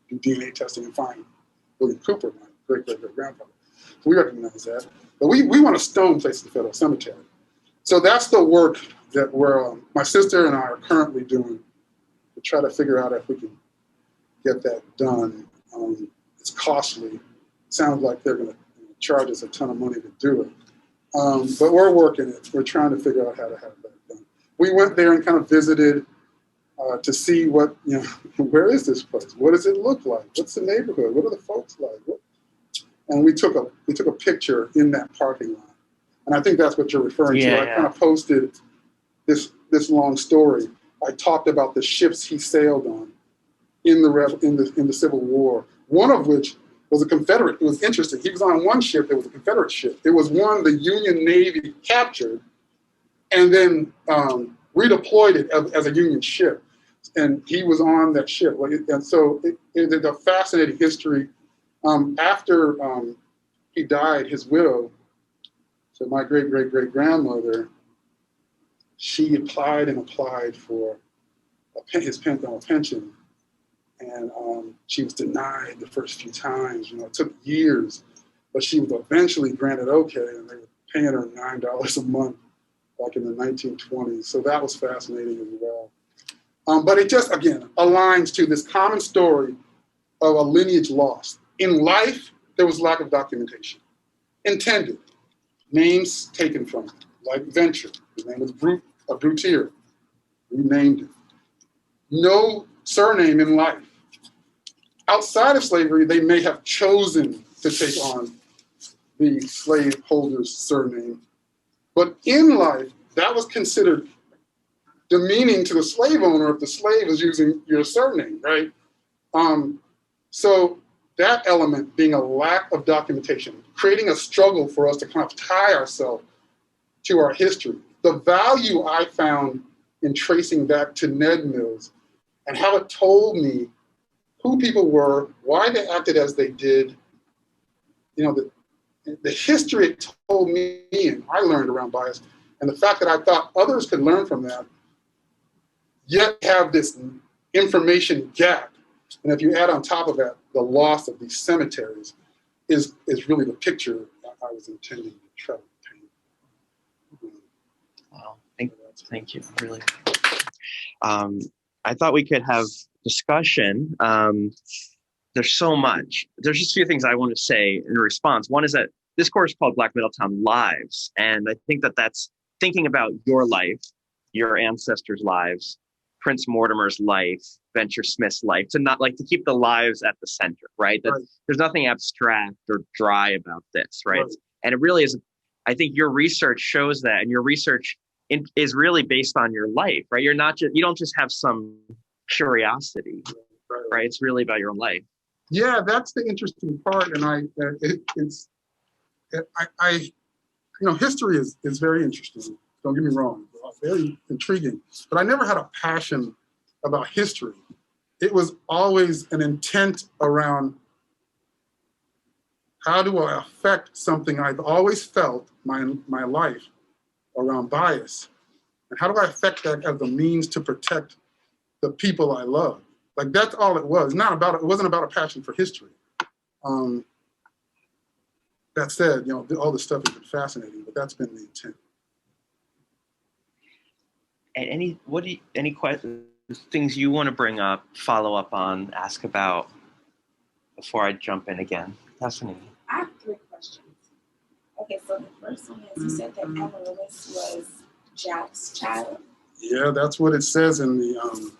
do DNA testing and find William Cooper, my great-great-great-grandfather. So we recognize that. But we want a stone placed at the federal cemetery. So that's the work that my sister and I are currently doing to try to figure out if we can get that done. It's costly. It sounds like they're going to charge us a ton of money to do it. But we're working it. We're trying to figure out how to have that done. We went there and kind of visited to see what, where is this place? What does it look like? What's the neighborhood? What are the folks like? And we took a picture in that parking lot. And I think that's what you're referring to. I kind of posted this long story. I talked about the ships he sailed on in the Civil War, one of which was a Confederate. It was interesting. He was on one ship that was a Confederate ship. It was one the Union Navy captured and then redeployed it as a Union ship. And he was on that ship. And so it's a fascinating history. After he died, his widow, so my great-great-great-grandmother, she applied for his pension. And she was denied the first few times. It took years, but she was eventually granted okay, and they were paying her $9 a month back in the 1920s. So that was fascinating as well. But it just, again, aligns to this common story of a lineage lost. In life, there was lack of documentation. Intended. Names taken from it, like Venture. His name was Brutier. We named it. No surname in life. Outside of slavery, they may have chosen to take on the slaveholder's surname. But in life, that was considered demeaning to the slave owner if the slave was using your surname, right? So that element being a lack of documentation, creating a struggle for us to kind of tie ourselves to our history. The value I found in tracing back to Ned Mills and how it told me who people were, why they acted as they did, the history it told me and I learned around bias, and the fact that I thought others could learn from that, yet have this information gap. And if you add on top of that, the loss of these cemeteries is really the picture I was intending to try to paint. Wow. Thank you. Really. I thought we could have discussion. There's so much. There's just a few things I want to say in response. One is that this course is called Black Middletown Lives. And I think that that's thinking about your life, your ancestors' lives, Prince Mortimer's life, Venture Smith's life, to keep the lives at the center, right? That there's nothing abstract or dry about this, right? And it really is, I think your research shows that, and your research is really based on your life, right? You don't just have some curiosity, right? It's really about your life. Yeah, that's the interesting part. And history is very interesting. Don't get me wrong, very intriguing. But I never had a passion about history. It was always an intent around how do I affect something I've always felt my life around bias, and how do I affect that as a means to protect the people I love? Like, that's all it was. It wasn't about a passion for history. That said, all this stuff has been fascinating, but that's been the intent. And any questions, things you want to bring up, follow up on, ask about before I jump in again? Fascinating. I have 3 questions. Okay, so the first one is, you said that Amaryllis was Jack's child. Yeah, that's what it says in the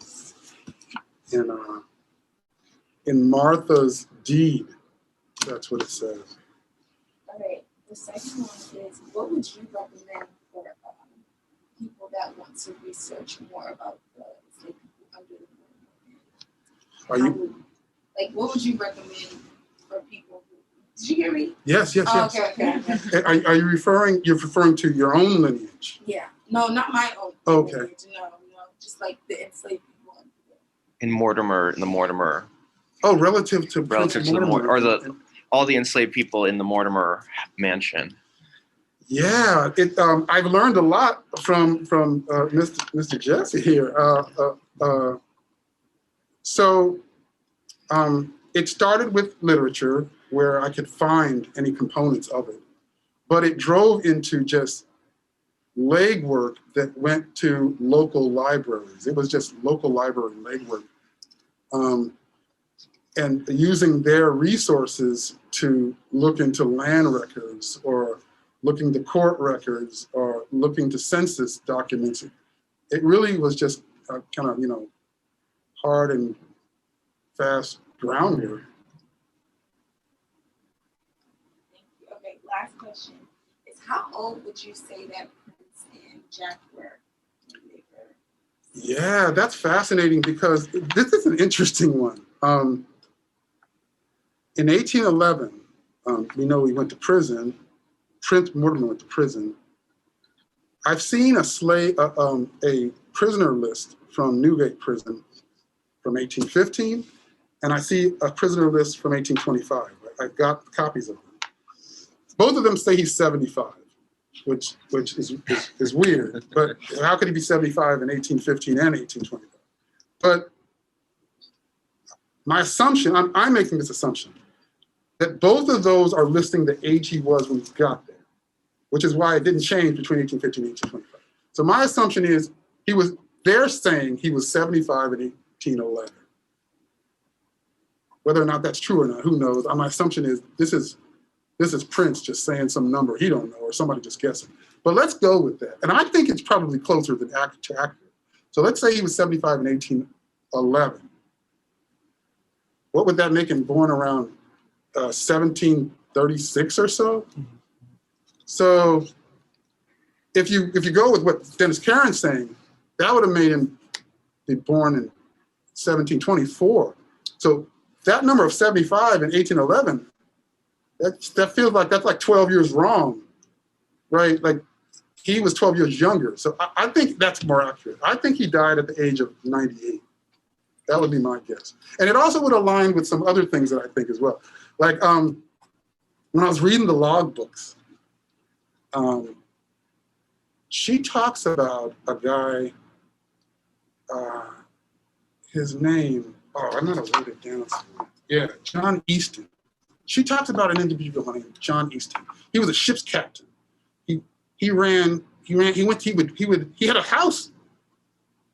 in Martha's deed. That's what it says. All right. The second one is, what would you recommend for people that want to research more about the enslaved people under the Mortimer? What would you recommend for people who? Did you hear me? Yes. Okay. Are you referring? You're referring to your own lineage? Yeah. No, not my own. Okay. Lineage. No, just like the enslaved people under the. In the Mortimer. Oh, relative to Mortimer, all the enslaved people in the Mortimer mansion. Yeah, I've learned a lot from Mr. Jesse here. It started with literature where I could find any components of it, but it drove into just legwork that went to local libraries. It was just local library legwork. And using their resources to look into land records or look into court records or look into census documents. It really was just kind of, hard and fast groundwork. Thank you. Okay, last question is, how old would you say that Prince and Jack were when they were? Yeah, that's fascinating because this is an interesting one. In 1811, we know he went to prison. Prince Mortimer went to prison. I've seen a prisoner list from Newgate Prison from 1815, and I see a prisoner list from 1825. I've got copies of them. Both of them say he's 75, which is weird. But how could he be 75 in 1815 and 1825? But my assumption, I'm making this assumption, that both of those are listing the age he was when he got there, which is why it didn't change between 1815 and 1825. So my assumption is they're saying he was 75 in 1811. Whether or not that's true or not, who knows? My assumption is this is Prince just saying some number he don't know, or somebody just guessing. But let's go with that. And I think it's probably closer than accurate. So let's say he was 75 in 1811. What would that make him? Born around 1736 or so? So if you go with what Dennis Caron's saying, that would have made him be born in 1724. So that number of 75 in 1811, that feels like that's like 12 years wrong, right? Like he was 12 years younger. So I think that's more accurate. I think he died at the age of 98. That would be my guess. And it also would align with some other things that I think as well. Like when I was reading the log books, she talks about a guy, his name, I might have wrote it down somewhere. Yeah, John Easton. She talks about an individual named John Easton. He was a ship's captain. He he had a house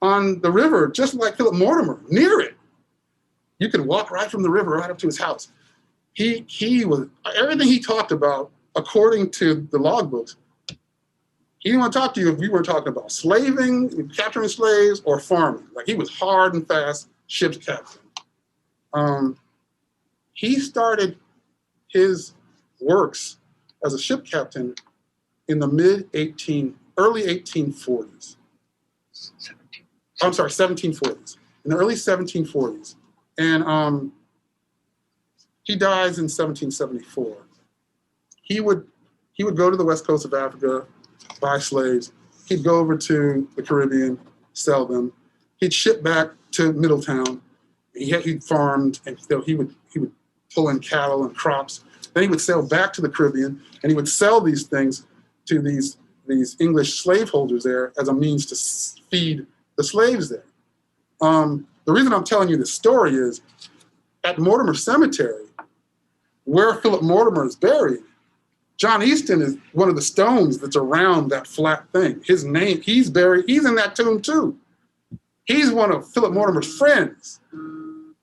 on the river, just like Philip Mortimer, near it. You could walk right from the river right up to his house. He was, everything he talked about, according to the logbooks, he didn't want to talk to you if we were talking about slaving, capturing slaves, or farming. Like, he was hard and fast ship's captain. He started his works as a ship captain in the early 1840s. 1740s. In the early 1740s. And he dies in 1774. He would go to the west coast of Africa, buy slaves. He'd go over to the Caribbean, sell them. He'd ship back to Middletown. He farmed, and he would pull in cattle and crops. Then he would sail back to the Caribbean, and he would sell these things to these English slaveholders there as a means to feed the slaves there. The reason I'm telling you this story is at Mortimer Cemetery, where Philip Mortimer is buried, John Easton is one of the stones that's around that flat thing. His name, he's buried, he's in that tomb too. He's one of Philip Mortimer's friends.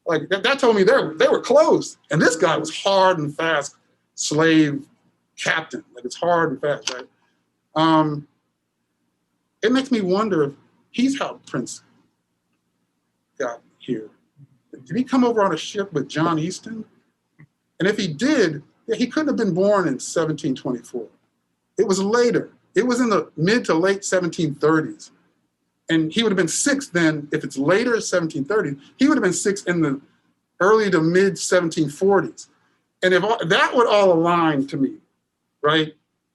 Like, that told me they were close. And this guy was hard and fast slave captain. Like, it's hard and fast, right? It makes me wonder if he's how Prince got here. Did he come over on a ship with John Easton? And if he did, he couldn't have been born in 1724. It was later. It was in the mid to late 1730s. And he would have been 6 then. If it's later, 1730s, he would have been 6 in the early to mid 1740s. And if that would all align to me, right?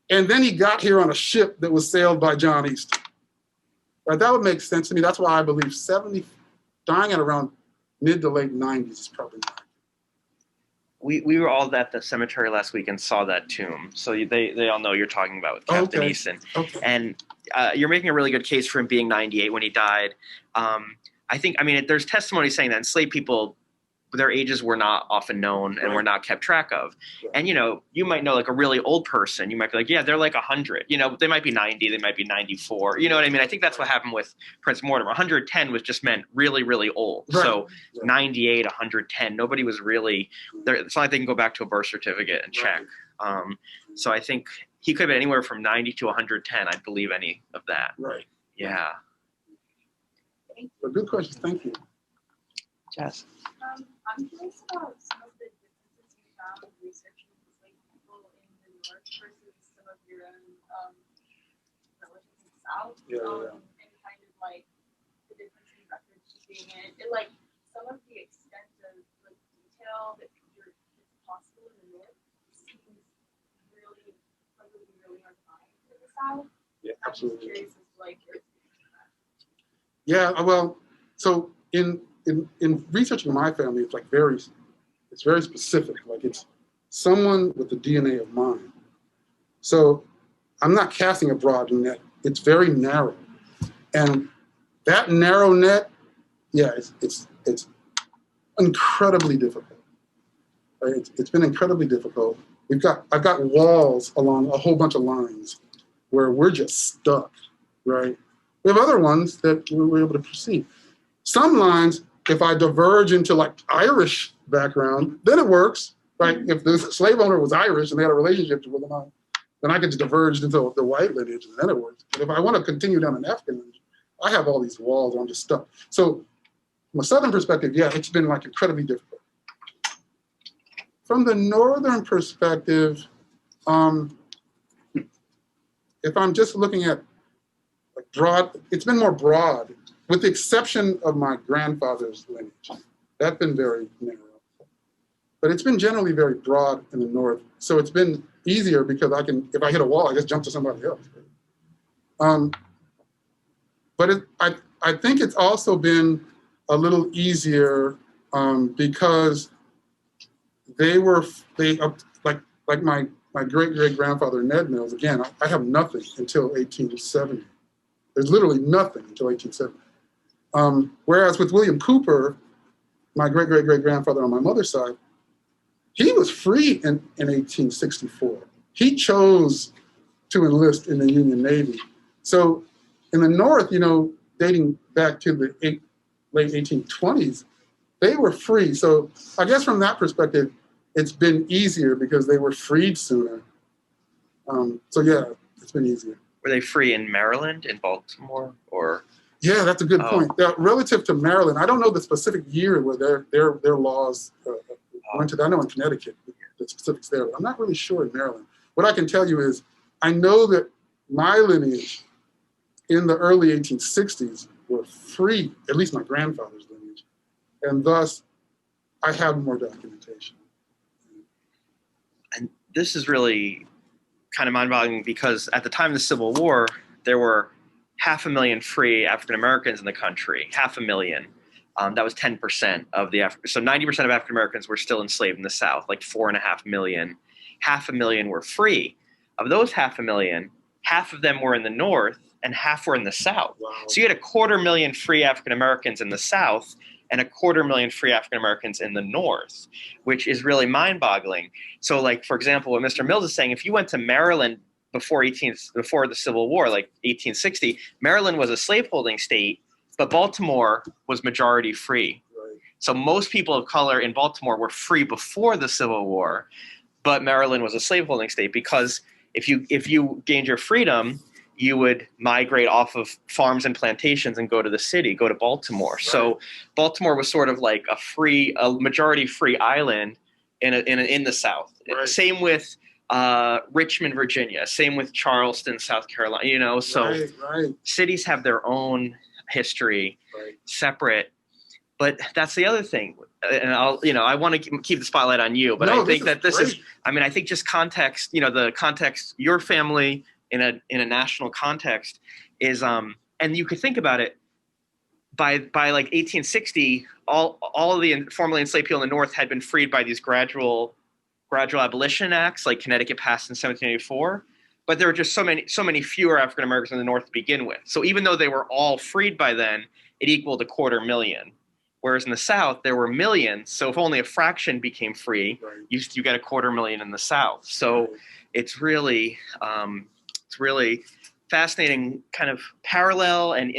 And then he got here on a ship that was sailed by John Easton. Right? That would make sense to me. That's why I believe dying at around mid to late 90s is probably not. We were all at the cemetery last week and saw that tomb. So they all know you're talking about Captain Easton. Okay. And you're making a really good case for him being 98 when he died. There's testimony saying that enslaved people, their ages were not often known and were not kept track of. Right. And, you might know like a really old person. You might be like, yeah, they're like 100. They might be 90. They might be 94. You know what I mean? I think that's what happened with Prince Mortimer. 110 was just meant really, really old. Right. So 98, 110, nobody was really there. It's not like they can go back to a birth certificate and check. So I think he could have been anywhere from 90 to 110. I believe any of that. Right. Yeah. Well, good question. Thank you. Jess. I'm curious about some of the differences you found researching enslaved people in the North versus some of your own relatives in the South. And kind of like the difference in records just being in it, like some of the extent of like detail that is possible in the North seems really hard to find in the South. Yeah, absolutely. I'm curious as to like your experience with that. Yeah, well, so in researching my family, it's very specific. Like, it's someone with the DNA of mine. So I'm not casting a broad net. It's very narrow. And that narrow net, yeah, it's incredibly difficult. Right? It's been incredibly difficult. I've got walls along a whole bunch of lines where we're just stuck, right? We have other ones that we're able to proceed. Some lines, if I diverge into like Irish background, then it works, right? If the slave owner was Irish and they had a relationship with them, then I could just diverge into the white lineage and then it works. But if I want to continue down an African lineage, I have all these walls, I'm just stuck. So from a Southern perspective, yeah, it's been like incredibly difficult. From the Northern perspective, if I'm just looking at like broad, it's been more broad. With the exception of my grandfather's lineage. That's been very narrow. But it's been generally very broad in the North. So it's been easier because if I hit a wall, I just jump to somebody else. But I think it's also been a little easier because like my great-great-grandfather Ned Mills, again, I have nothing until 1870. There's literally nothing until 1870. Whereas with William Cooper, my great-great-great-grandfather on my mother's side, he was free in 1864. He chose to enlist in the Union Navy. So in the North, you know, dating back to the late 1820s, they were free. So I guess from that perspective, it's been easier because they were freed sooner. So yeah, it's been easier. Were they free in Maryland, in Baltimore, or? Yeah, that's a good point. Now, relative to Maryland, I don't know the specific year where their laws went to that. I know in Connecticut, the specifics there, but I'm not really sure in Maryland. What I can tell you is I know that my lineage in the early 1860s were free, at least my grandfather's lineage, and thus I have more documentation. And this is really kind of mind-boggling because at the time of the Civil War, there were 500,000 free African Americans in the country, 500,000. That was 10% of the so 90% of African Americans were still enslaved in the South, like 4.5 million. 500,000 were free. Of those 500,000, half of them were in the North and half were in the South. Wow. So you had 250,000 free African Americans in the South and 250,000 free African Americans in the North, which is really mind-boggling. So, like, for example, what Mr. Mills is saying, if you went to Maryland before the Civil War, like 1860, Maryland was a slaveholding state, but Baltimore was majority free. Right. So most people of color in Baltimore were free before the Civil War, but Maryland was a slaveholding state because if you gained your freedom, you would migrate off of farms and plantations and go to the city, go to Baltimore. Right. So Baltimore was sort of like a majority free island in the South. Right. Same with Richmond, Virginia. Same with Charleston, South Carolina. You know, so right. Cities have their own history, right. separate. But that's the other thing, and I want to keep the spotlight on you. But no, I think that this great. is. I mean, I think just context. You know, the context. Your family in a national context is and you could think about it. By like 1860, all of the formerly enslaved people in the North had been freed by these gradual abolition acts, like Connecticut passed in 1784. But there were just so many fewer African Americans in the North to begin with. So even though they were all freed by then, it equaled 250,000. Whereas in the South, there were millions. So if only a fraction became free, right. you get 250,000 in the South. So right. it's really fascinating kind of parallel, and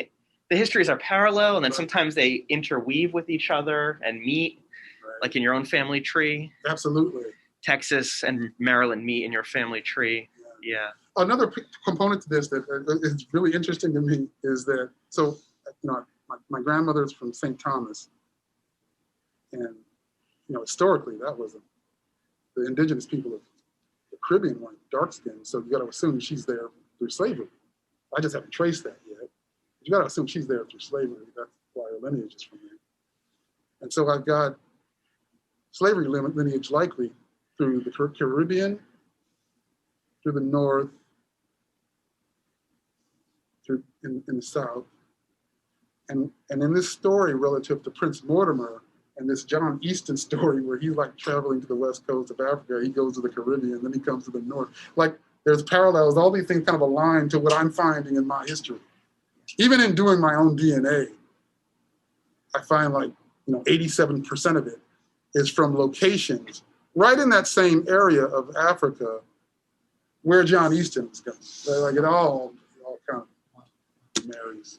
the histories are parallel, and then right. sometimes they interweave with each other and meet, right. like in your own family tree. Absolutely. Texas and Maryland meet in your family tree. Yeah. Another component to this that is really interesting to me is that, so, you know, my grandmother's from St. Thomas, and, you know, historically that was the indigenous people of the Caribbean weren't dark skinned, so you got to assume she's there through slavery. I just haven't traced that yet. But you got to assume she's there through slavery. That's why her lineage is from there. And so I've got slavery lineage likely through the Caribbean, through the North, through in the South. And in this story relative to Prince Mortimer and this John Easton story where he's like traveling to the west coast of Africa, he goes to the Caribbean, then he comes to the North. Like there's parallels, all these things kind of align to what I'm finding in my history. Even in doing my own DNA, I find like, you know, 87% of it is from locations right in that same area of Africa where John Easton was going. Like it all kind of marries.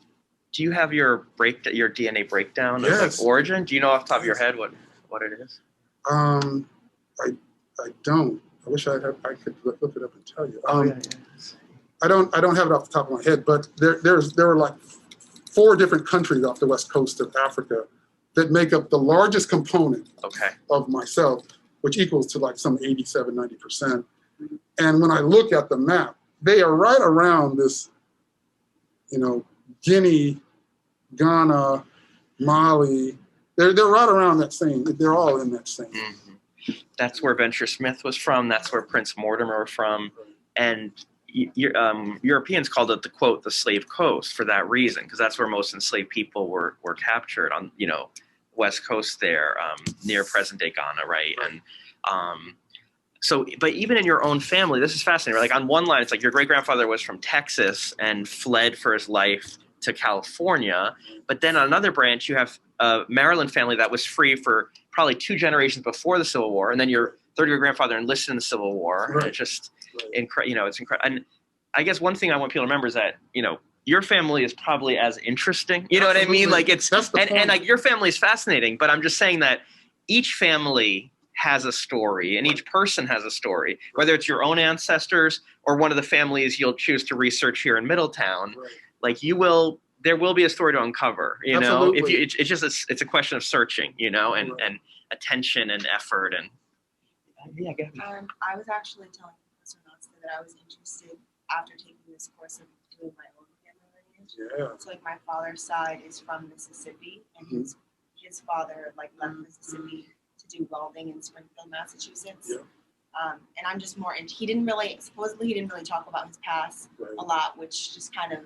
Do you have your DNA breakdown yes. of like origin? Do you know off the top of your head what it is? I don't. I wish I could look it up and tell you. Yeah. I don't have it off the top of my head, but there are like 4 different countries off the west coast of Africa that make up the largest component of myself, which equals to like some 87, 90%. And when I look at the map, they are right around this, you know, Guinea, Ghana, Mali. They're right around that same. They're all in that same. Mm-hmm. That's where Venture Smith was from. That's where Prince Mortimer was from. And Europeans called it the slave coast for that reason, because that's where most enslaved people were captured on, you know, west coast there, near present day Ghana, right? And so, but even in your own family, this is fascinating. Like on one line, it's like your great grandfather was from Texas and fled for his life to California. But then on another branch, you have a Maryland family that was free for probably 2 generations before the Civil War, and then your third great grandfather enlisted in the Civil War. Right. And it's just incredible. You know, it's incredible. And I guess one thing I want people to remember is that, your family is probably as interesting. You know what I mean? Like and like your family is fascinating, but I'm just saying that each family has a story and each person has a story, whether it's your own ancestors or one of the families you'll choose to research here in Middletown. Right. Like there will be a story to uncover, Absolutely. if it's a question of searching, and attention and effort and yeah. Go ahead. I was actually telling Professor Notz that I was interested after taking this course of doing my own family lineage. Yeah. So like my father's side is from Mississippi, and his father left Mississippi to do welding in Springfield, Massachusetts. Yeah. And I'm just more into. He didn't really talk about his past a lot, which just kind of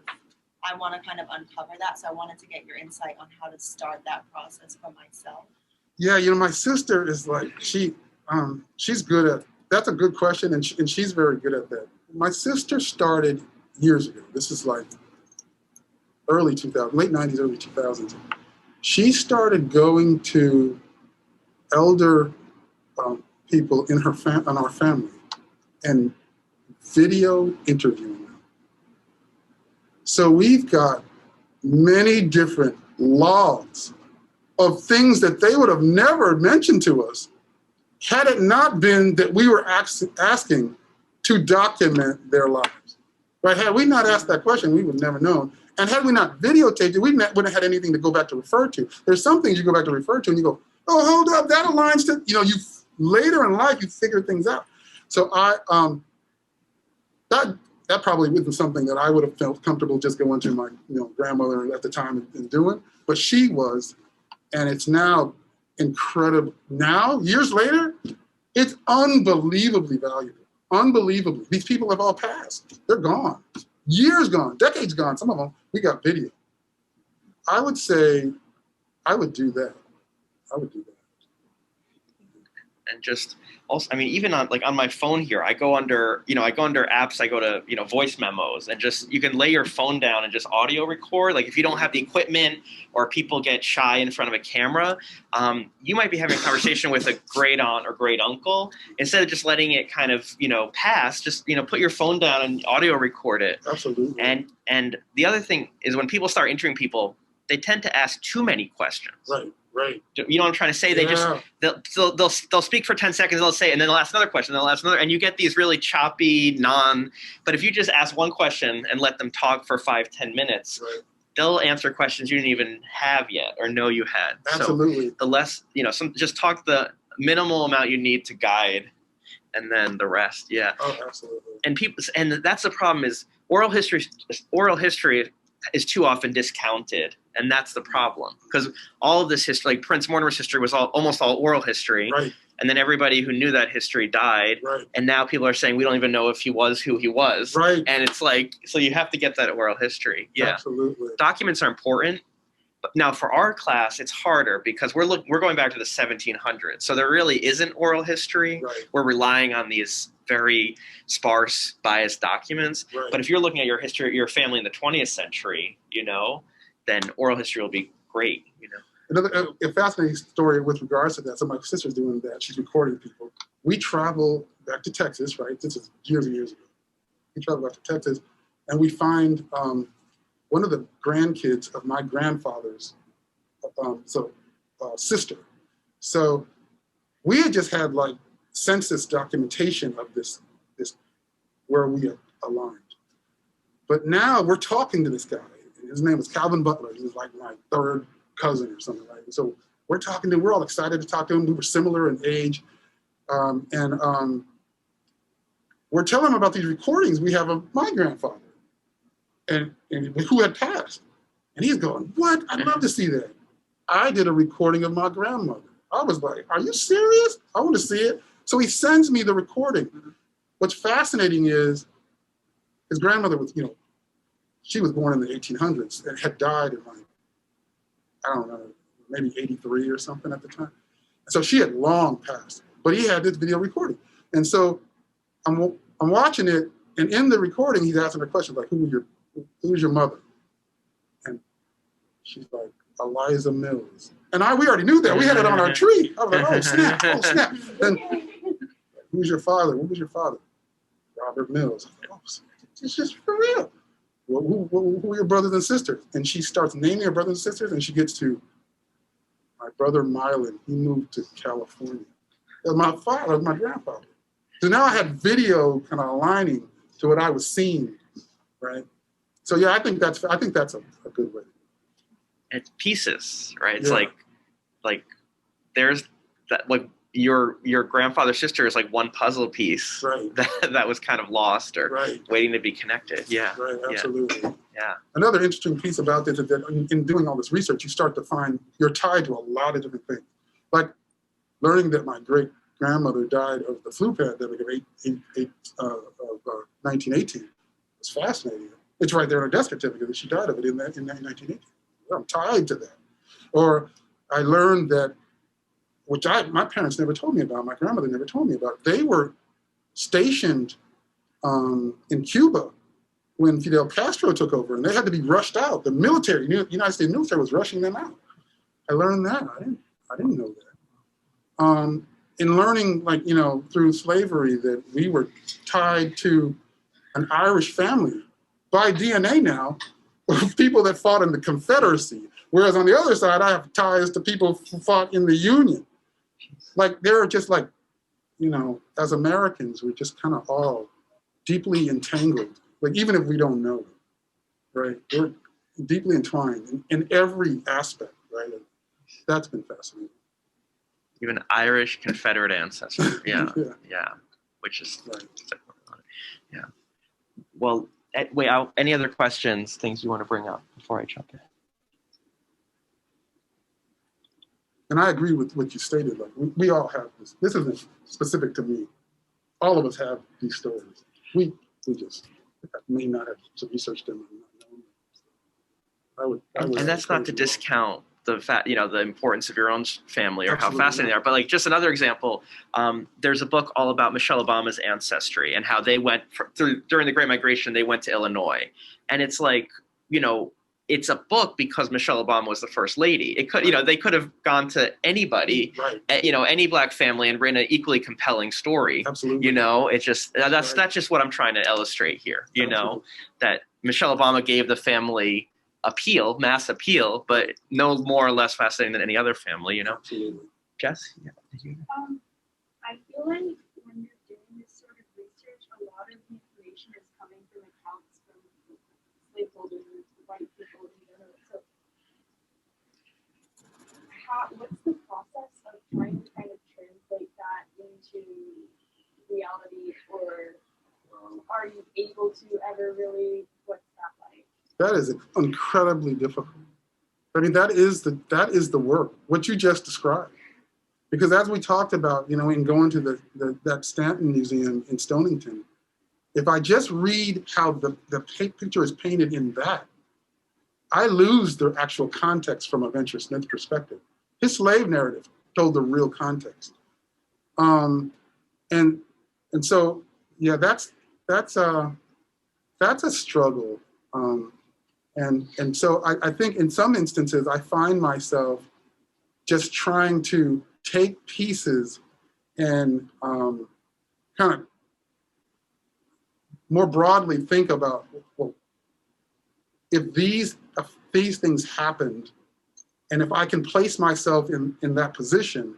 I want to kind of uncover that. So I wanted to get your insight on how to start that process for myself. Yeah, my sister is like she's good at. That's a good question, and she's very good at that. My sister started years ago. This is like early 2000s, late 90s, early 2000s. She started going to elder people in our family and video interviewing them. So we've got many different logs of things that they would have never mentioned to us had it not been that we were asking to document their lives. Right? Had we not asked that question, we would have never known. And had we not videotaped it, we wouldn't have had anything to go back to refer to. There's some things you go back to refer to and you go, oh, hold up, that aligns to, you later in life, you figure things out. So that probably wasn't something that I would have felt comfortable just going to my grandmother at the time and doing, but she was, and it's now incredible. Now, years later, it's unbelievably valuable. Unbelievably. These people have all passed. They're gone. Years gone, decades gone. Some of them, we got video. I would say I would do that. I would do that. And just also, even on my phone here, I go under apps, I go to, voice memos, and just, you can lay your phone down and just audio record. Like if you don't have the equipment or people get shy in front of a camera, you might be having a conversation with a great aunt or great uncle. Instead of just letting it kind of, pass, just, put your phone down and audio record it. Absolutely. And the other thing is when people start interviewing people, they tend to ask too many questions. Right. You know what I'm trying to say? They they'll speak for 10 seconds, they'll say, and then they'll ask another question, they'll ask another, and you get these really choppy, but if you just ask one question and let them talk for 5-10 minutes, they'll answer questions you didn't even have yet or know you had. Absolutely. So the less, just talk the minimal amount you need to guide, and then the rest. Yeah. Oh, absolutely. And that's the problem is oral history is too often discounted. And that's the problem, because all of this history, like Prince Mortimer's history, was almost all oral history. Right. And then everybody who knew that history died. Right. And now people are saying we don't even know if he was who he was. Right. And it's like, so you have to get that oral history. Yeah. Absolutely. Documents are important. But now for our class, it's harder because we're going back to the 1700s. So there really isn't oral history. Right. We're relying on these very sparse, biased documents. Right. But if you're looking at your history, your family in the 20th century, then oral history will be great, Another fascinating story with regards to that. So my sister's doing that. She's recording people. We travel back to Texas, right? This is years and years ago. We travel back to Texas, and we find one of the grandkids of my grandfather's sister. So we had just had census documentation of this where we had aligned. But now we're talking to this guy. His name was Calvin Butler. He was like my third cousin or something, right? So we're all excited to talk to him. We were similar in age. And we're telling him about these recordings we have of my grandfather and who had passed. And he's going, what? I'd love to see that. I did a recording of my grandmother. I was like, are you serious? I want to see it. So he sends me the recording. What's fascinating is his grandmother was, she was born in the 1800s and had died in I don't know, maybe 83 or something at the time. So she had long passed, but he had this video recording. And so I'm watching it, and in the recording, he's asking her questions like, who's your mother? And she's like, Eliza Mills. And we already knew that. We had it on our tree. I was like, oh, snap. Then, who's your father? What was your father? Robert Mills. I was like, oh, It's just for real. Well, who are your brothers and sisters? And she starts naming her brothers and sisters, and she gets to my brother Mylan. He moved to California. My father, my grandfather. So now I had video kind of aligning to what I was seeing, right? So yeah, I think that's a good way. It's pieces, right? It's Yeah. like there's that, like your grandfather's sister is like one puzzle piece Right. that was kind of lost or Right. waiting to be connected. Yeah. Right, absolutely. Yeah. Another interesting piece about this is that in doing all this research, you start to find you're tied to a lot of different things. Like learning that my great grandmother died of the flu pandemic of 1918 was fascinating. It's right there in her death certificate that she died of it in 1918. I'm tied to that. Or I learned that, which my parents never told me about, my grandmother never told me about, they were stationed in Cuba when Fidel Castro took over, and they had to be rushed out. The military, United States military, was rushing them out. I learned that. I didn't know that. In learning, like, through slavery, that we were tied to an Irish family by DNA now of people that fought in the Confederacy. Whereas on the other side, I have ties to people who fought in the Union. Like, they're just like, as Americans, we're just kind of all deeply entangled. Like, even if we don't know it, right? We're deeply entwined in every aspect, right? And that's been fascinating. Even Irish Confederate ancestry. Yeah. Yeah. Yeah. Which is Right. Yeah. Well, wait, any other questions, things you want to bring up before I jump in? And I agree with what you stated. Like, we all have this. This isn't specific to me. All of us have these stories. We just may not have researched them. And that's not to discount the fact, the importance of your own family or Absolutely how fascinating they not. are. But like, just another example, there's a book all about Michelle Obama's ancestry and how they went during the Great Migration, they went to Illinois. And it's like, it's a book because Michelle Obama was the first lady. It could, they could have gone to anybody, right. Any Black family and written an equally compelling story. Absolutely. It's just, that's just what I'm trying to illustrate here, Absolutely. that Michelle Obama gave the family mass appeal, but no more or less fascinating than any other family, Absolutely. Jess? Yeah. I feel like when you're doing this sort of research, a lot of the information is coming from accounts from slaveholders and white people in general. So what's the process of trying to kind of translate that into reality, or are you able to ever really, what's that like? That is incredibly difficult. I mean, that is the work, what you just described. Because as we talked about, in going to that Stanton Museum in Stonington, if I just read how the picture is painted in that, I lose the actual context from a Venture Smith perspective. His slave narrative told the real context. And so, yeah, that's a struggle. And so I think in some instances, I find myself just trying to take pieces and kind of more broadly think about, well, if these things happened, and if I can place myself in that position,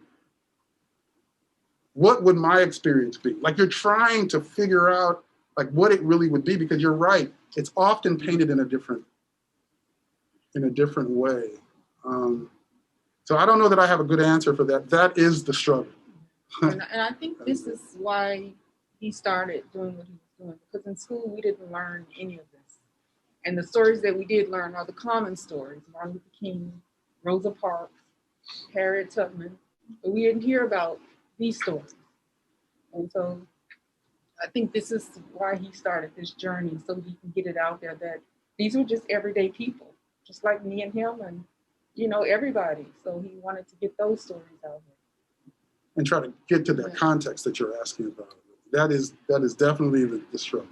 what would my experience be? Like, you're trying to figure out like what it really would be, because you're right, it's often painted in a different way. So I don't know that I have a good answer for that. That is the struggle. And I think this is why he started doing what he was doing, because in school we didn't learn any of this. And the stories that we did learn are the common stories: Martin Luther King, Rosa Parks, Harriet Tubman. But we didn't hear about these stories. And so I think this is why he started this journey, so he can get it out there that these were just everyday people, just like me and him and, everybody. So he wanted to get those stories out there. And try to get to that context that you're asking about. That is definitely the struggle.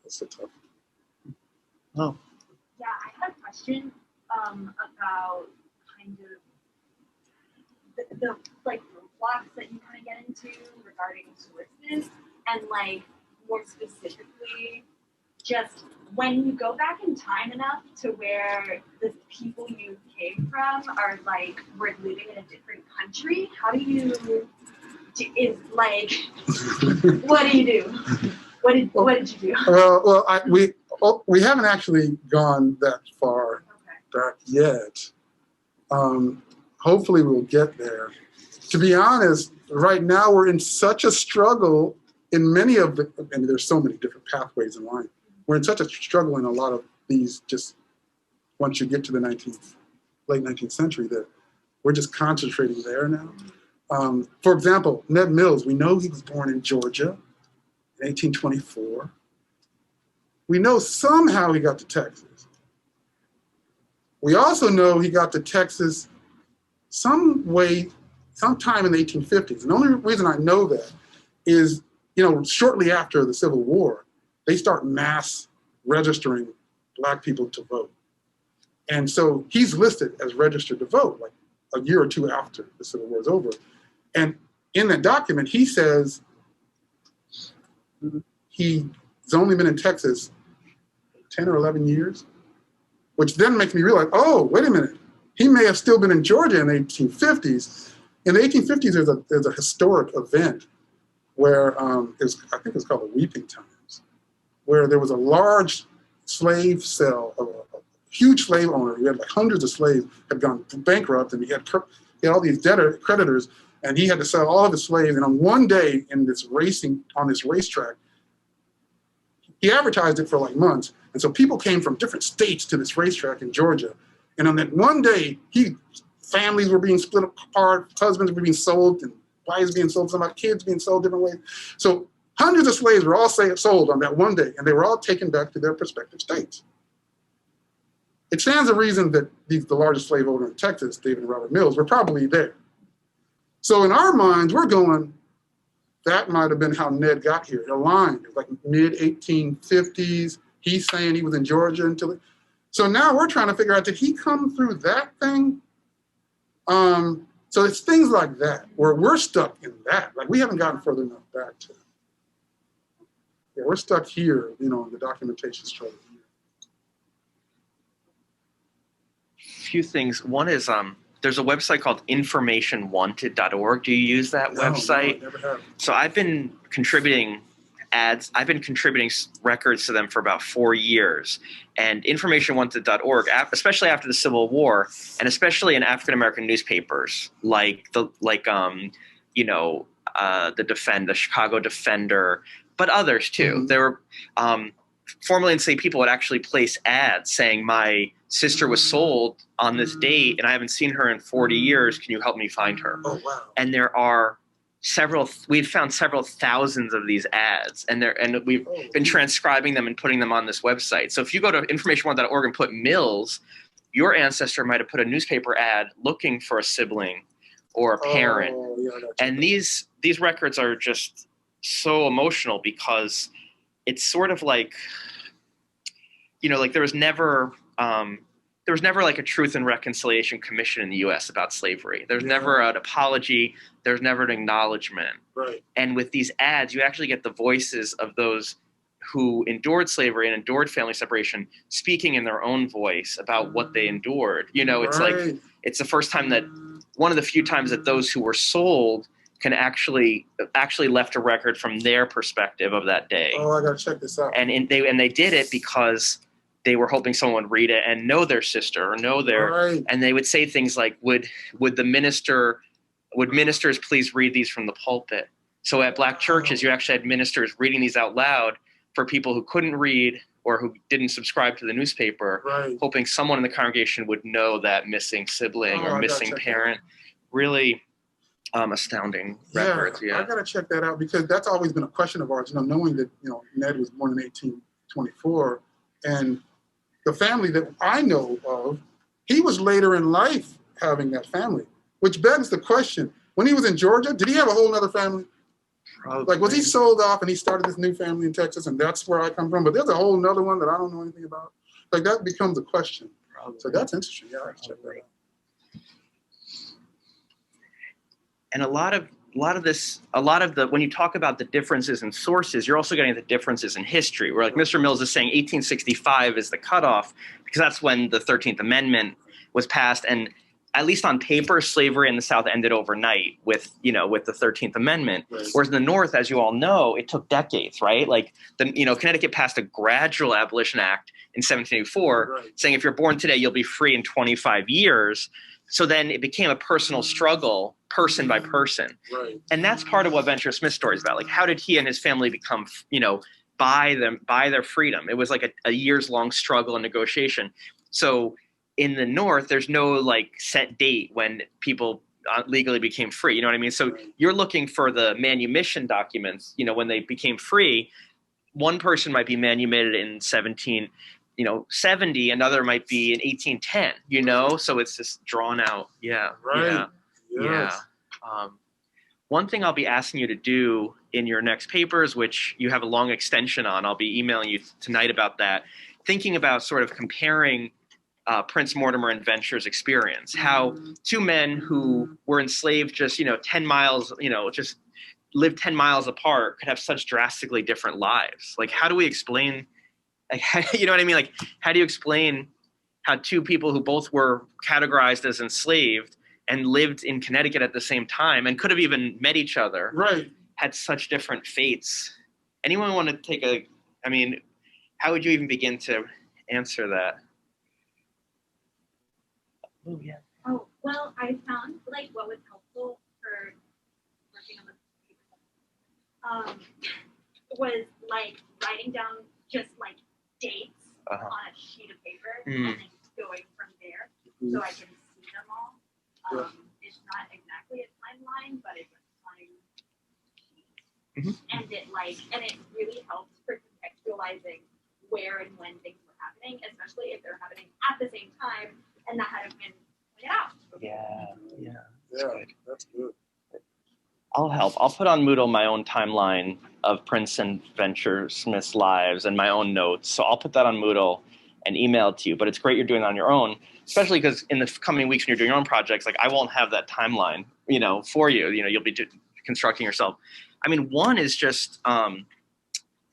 That's a tough one. Oh. Yeah, I had a question about kind of the like roadblocks that you kind of get into regarding sources, and like more specifically, just when you go back in time enough to where the people you came from are like, we're living in a different country, how do you, what do you do? What did you do? Well, we haven't actually gone that far back yet. Hopefully we'll get there. To be honest, right now we're in such a struggle in many of the, and there's so many different pathways in life. We're in such a struggle in a lot of these, just once you get to the late 19th century, that we're just concentrating there now. For example, Ned Mills, we know he was born in Georgia in 1824. We know somehow he got to Texas. We also know he got to Texas sometime in the 1850s. And the only reason I know that is, shortly after the Civil War, they start mass registering Black people to vote. And so he's listed as registered to vote, like a year or two after the Civil War is over. And in that document, he says he's only been in Texas 10 or 11 years, which then makes me realize, oh, wait a minute. He may have still been in Georgia in the 1850s. In the 1850s, there's a historic event where I think it was called the Weeping Times, where there was a large slave cell, a huge slave owner. He had like hundreds of slaves, had gone bankrupt, and he had all these creditors, and he had to sell all of his slaves. And on one day on this racetrack, he advertised it for like months. And so people came from different states to this racetrack in Georgia. And on that one day, families were being split apart, husbands were being sold, and wives being sold, some kids being sold different ways. So hundreds of slaves were all sold on that one day, and they were all taken back to their respective states. It stands to reason that the largest slave owner in Texas, David and Robert Mills, were probably there. So in our minds, we're going, that might have been how Ned got here. It aligned. It was like mid-1850s. He's saying he was in Georgia until. So now we're trying to figure out, did he come through that thing? So it's things like that where we're stuck in that. Like we haven't gotten further enough back to. Yeah, we're stuck here, in the documentation struggle. Few things. One is there's a website called informationwanted.org. Do you use that website? No, I never have. So I've been contributing records to them for about 4 years. And informationwanted.org, especially after the Civil War, and especially in African American newspapers like the Chicago Defender, but others too. Mm-hmm. There were formerly enslaved people would actually place ads saying, my sister was sold on this date and I haven't seen her in 40 years. Can you help me find her? Oh, wow. And there are we've found several thousands of these ads, and we've been transcribing them and putting them on this website. So if you go to informationone.org and put Mills, your ancestor might have put a newspaper ad looking for a sibling or a parent. And these records are just so emotional because it's sort of like, like there was never like a Truth and Reconciliation Commission in the U.S. about slavery. There's never an apology. There's never an acknowledgement. Right. And with these ads, you actually get the voices of those who endured slavery and endured family separation speaking in their own voice about what they endured. It's like, it's the first time that, one of the few times that those who were sold can actually left a record from their perspective of that day. Oh, I gotta check this out. And they did it because they were hoping someone would read it and know their sister or know their, and they would say things like, would ministers please read these from the pulpit? So at Black churches, you actually had ministers reading these out loud for people who couldn't read or who didn't subscribe to the newspaper, hoping someone in the congregation would know that missing sibling or missing parent. Really astounding records. Yeah, I gotta check that out because that's always been a question of ours, knowing that, Ned was born in 1824 and the family that I know of, he was later in life having that family, which begs the question, when he was in Georgia, did he have a whole other family? Probably. Like, was he sold off and he started this new family in Texas and that's where I come from? But there's a whole nother one that I don't know anything about. Like, that becomes a question. Probably. So that's interesting. Yeah, I have to check that out. And a lot of when you talk about the differences in sources, you're also getting the differences in history, where like Mr. Mills is saying 1865 is the cutoff because that's when the 13th Amendment was passed. And at least on paper, slavery in the South ended overnight with the 13th Amendment. Right. Whereas in the North, as you all know, it took decades, right? Like Connecticut passed a gradual abolition act in 1784, Right. saying if you're born today, you'll be free in 25 years. So then it became a personal struggle, person by person. Right. And that's part of what Venture Smith's story is about. Like, how did he and his family become, buy their freedom? It was like a years long struggle and negotiation. So in the North, there's no like set date when people legally became free. You know what I mean? So you're looking for the manumission documents, when they became free. One person might be manumitted in 1770, another might be in 1810, so it's just drawn out. Yeah. Right. Yeah. Yes. One thing I'll be asking you to do in your next papers, which you have a long extension on, I'll be emailing you tonight about that, thinking about sort of comparing Prince Mortimer and Venture's experience, how two men who were enslaved just, 10 miles, just lived 10 miles apart could have such drastically different lives. Like, how do we explain, like, you know what I mean? Like, how do you explain how two people who both were categorized as enslaved and lived in Connecticut at the same time and could have even met each other, Right. had such different fates? Anyone want to take how would you even begin to answer that? Oh, yeah. Oh, well, I found like what was helpful for working on the paper was like writing down just like dates on a sheet of paper and then going from there so I can see them all. It's not exactly a timeline, but it's a time sheet. And it really helps for contextualizing where and when things were happening, especially if they're happening at the same time and that hadn't been pointed out. Yeah, that's good. I'll help. I'll put on Moodle my own timeline of Prince and Venture Smith's lives and my own notes. So I'll put that on Moodle and email it to you. But it's great you're doing it on your own, especially because in the coming weeks when you're doing your own projects, like I won't have that timeline, for you. You'll be constructing yourself. One is just I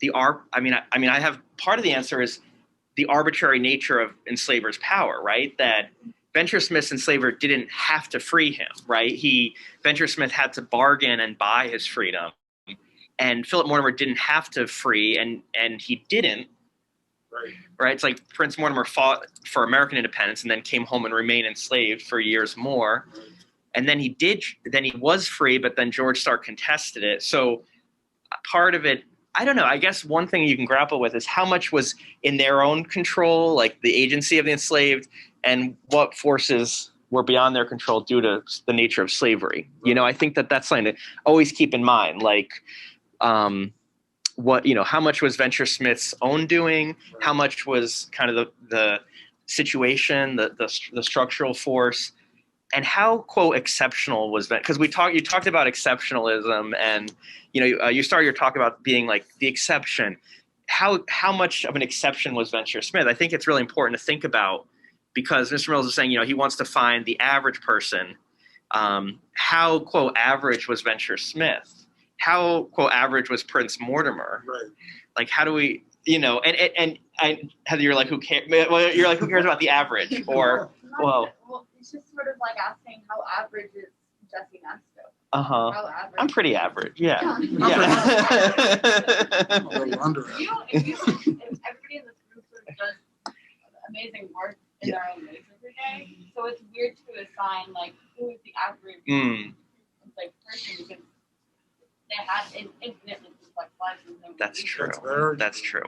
have part of the answer is the arbitrary nature of enslavers' power, right? That Venture Smith's enslaver didn't have to free him, right? Venture Smith had to bargain and buy his freedom. And Philip Mortimer didn't have to free, and he didn't. Right? It's like Prince Mortimer fought for American independence and then came home and remained enslaved for years more. And then he was free, but then George Stark contested it. So part of it, I don't know, I guess one thing you can grapple with is how much was in their own control, like the agency of the enslaved, and what forces were beyond their control due to the nature of slavery. I think that's something to always keep in mind. Like, how much was Venture Smith's own doing? How much was kind of the situation, the structural force, and how, quote, exceptional was that? Because you talked about exceptionalism, and you started your talk about being like the exception. How much of an exception was Venture Smith? I think it's really important to think about, because Mr. Mills is saying he wants to find the average person. How, quote, average was Venture Smith? How, quote, average was Prince Mortimer? Right. Like, how do we, and Heather, you're like, who cares? Well, you're like, who cares about the average? Or, well, it's just sort of like asking how average is Jesse Nesto. How average? I'm pretty average. Yeah. A little under average. If everybody in this group sort of does amazing work in their own ways every day, so it's weird to assign like who is the average person, because they have infinitely complex lives. That's true. That's true.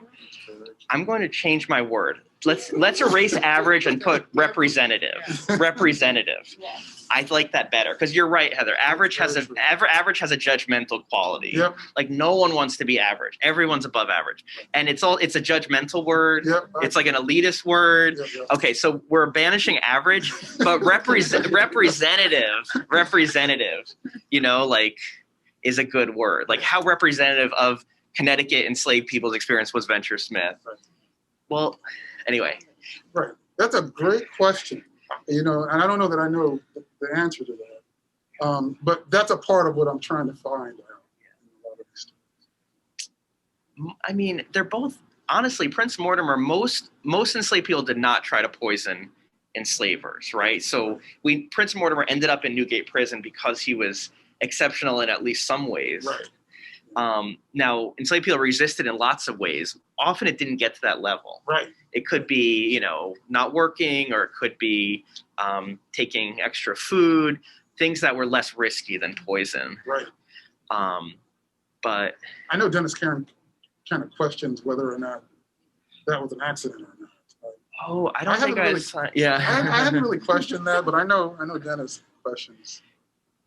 I'm going to change my word. Let's erase average and put representative. Representative. Yeah. I like that better, because you're right, Heather. Average has a judgmental quality. Yep. Like, no one wants to be average. Everyone's above average, and it's a judgmental word. Yep. It's like an elitist word. Yep. Okay, so we're banishing average, but representative, is a good word. Like, how representative of Connecticut enslaved people's experience was Venture Smith? Right. Well, anyway. Right. That's a great question. And I don't know that I know the answer to that. But that's a part of what I'm trying to find out in a lot of these stories. I mean, they're both, honestly, Prince Mortimer, most enslaved people did not try to poison enslavers, right? So Prince Mortimer ended up in Newgate Prison because he was exceptional in at least some ways. Right. Now, enslaved people resisted in lots of ways. Often it didn't get to that level. Right. It could be, you know, not working, or it could be taking extra food, things that were less risky than poison. Right. But I know Dennis Karen kind of questions whether or not that was an accident or not. oh, I don't think yeah. I haven't really questioned that, but I know Dennis questions.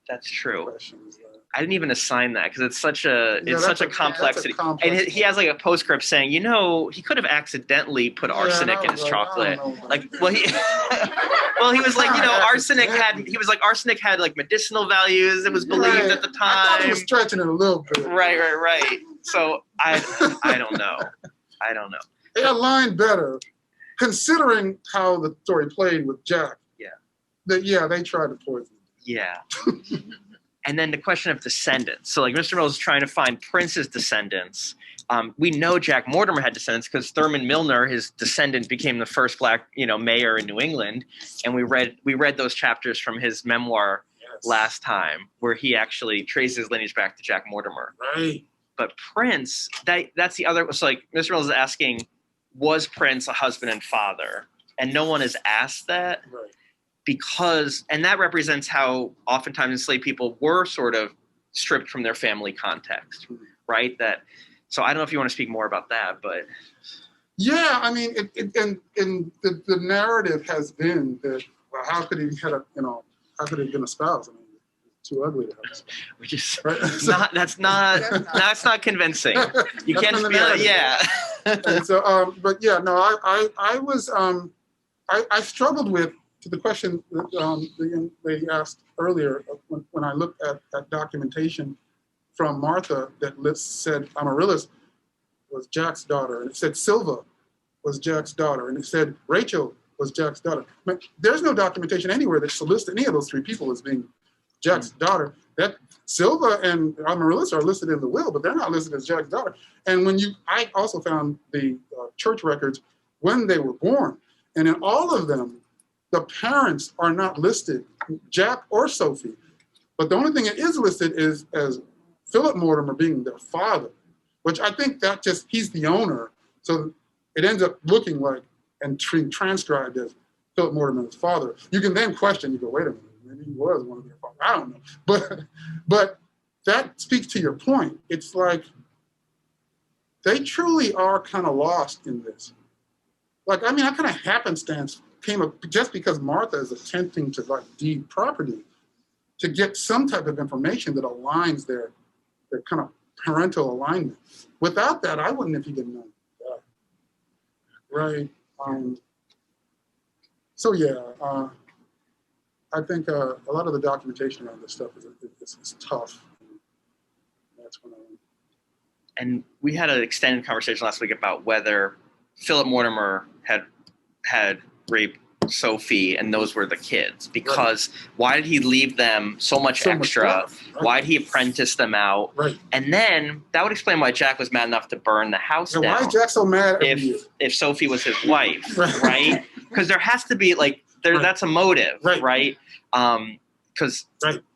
That's true. Questions. I didn't even assign that because it's such a complexity. Complex And he has like a postscript saying, you know, he could have accidentally put arsenic in his chocolate. Like, well, he was like, you know, arsenic had like medicinal values. It was believed at the time. I thought he was stretching it a little bit. Right. So I don't know. It aligned better, considering how the story played with Jack. Yeah. They tried to poison him. Yeah. And then the question of descendants. So like Mr. Mills is trying to find Prince's descendants. We know Jack Mortimer had descendants because Thurman Milner, his descendant, became the first black, you know, mayor in New England. And we read those chapters from his memoir last time, where he actually traces his lineage back to Jack Mortimer. Right. But Prince, that's the other. So like Mr. Mills is asking, was Prince a husband and father? And no one has asked that. Right. Because, and that represents how oftentimes enslaved people were sort of stripped from their family context, right? So I don't know if you want to speak more about that, but. Yeah, I mean, the narrative has been that, well, how could he have been a spouse? I mean, it's too ugly to have a spouse. Which is right? that's not convincing. You can't just be like, yeah. And so, but yeah, no, I was, I struggled with, to the question that the young lady asked earlier, when I looked at that documentation from Martha that said Amaryllis was Jack's daughter, and it said Silva was Jack's daughter, and it said Rachel was Jack's daughter. But there's no documentation anywhere that listed any of those three people as being Jack's daughter. That Silva and Amaryllis are listed in the will, but they're not listed as Jack's daughter. And I also found the church records when they were born, and in all of them, the parents are not listed, Jack or Sophie. But the only thing that is listed is as Philip Mortimer being their father, which I think that he's the owner. So it ends up looking like and being transcribed as Philip Mortimer's father. You can then question, you go, wait a minute, maybe he was one of their fathers. I don't know. But that speaks to your point. It's like they truly are kind of lost in this. Like, I mean, I kind of happenstance came up just because Martha is attempting to like deed property to get some type of information that aligns their kind of parental alignment. Without that, I wouldn't have even known that. Right. So yeah, I think a lot of the documentation around this stuff is tough. That's when And we had an extended conversation last week about whether Philip Mortimer had raped Sophie and those were the kids, because why did he leave them so much extra? Why did he apprentice them out? Right. And then that would explain why Jack was mad enough to burn the house down. Why is Jack so mad at you? If Sophie was his wife, right? Because there has to be that's a motive, right? Because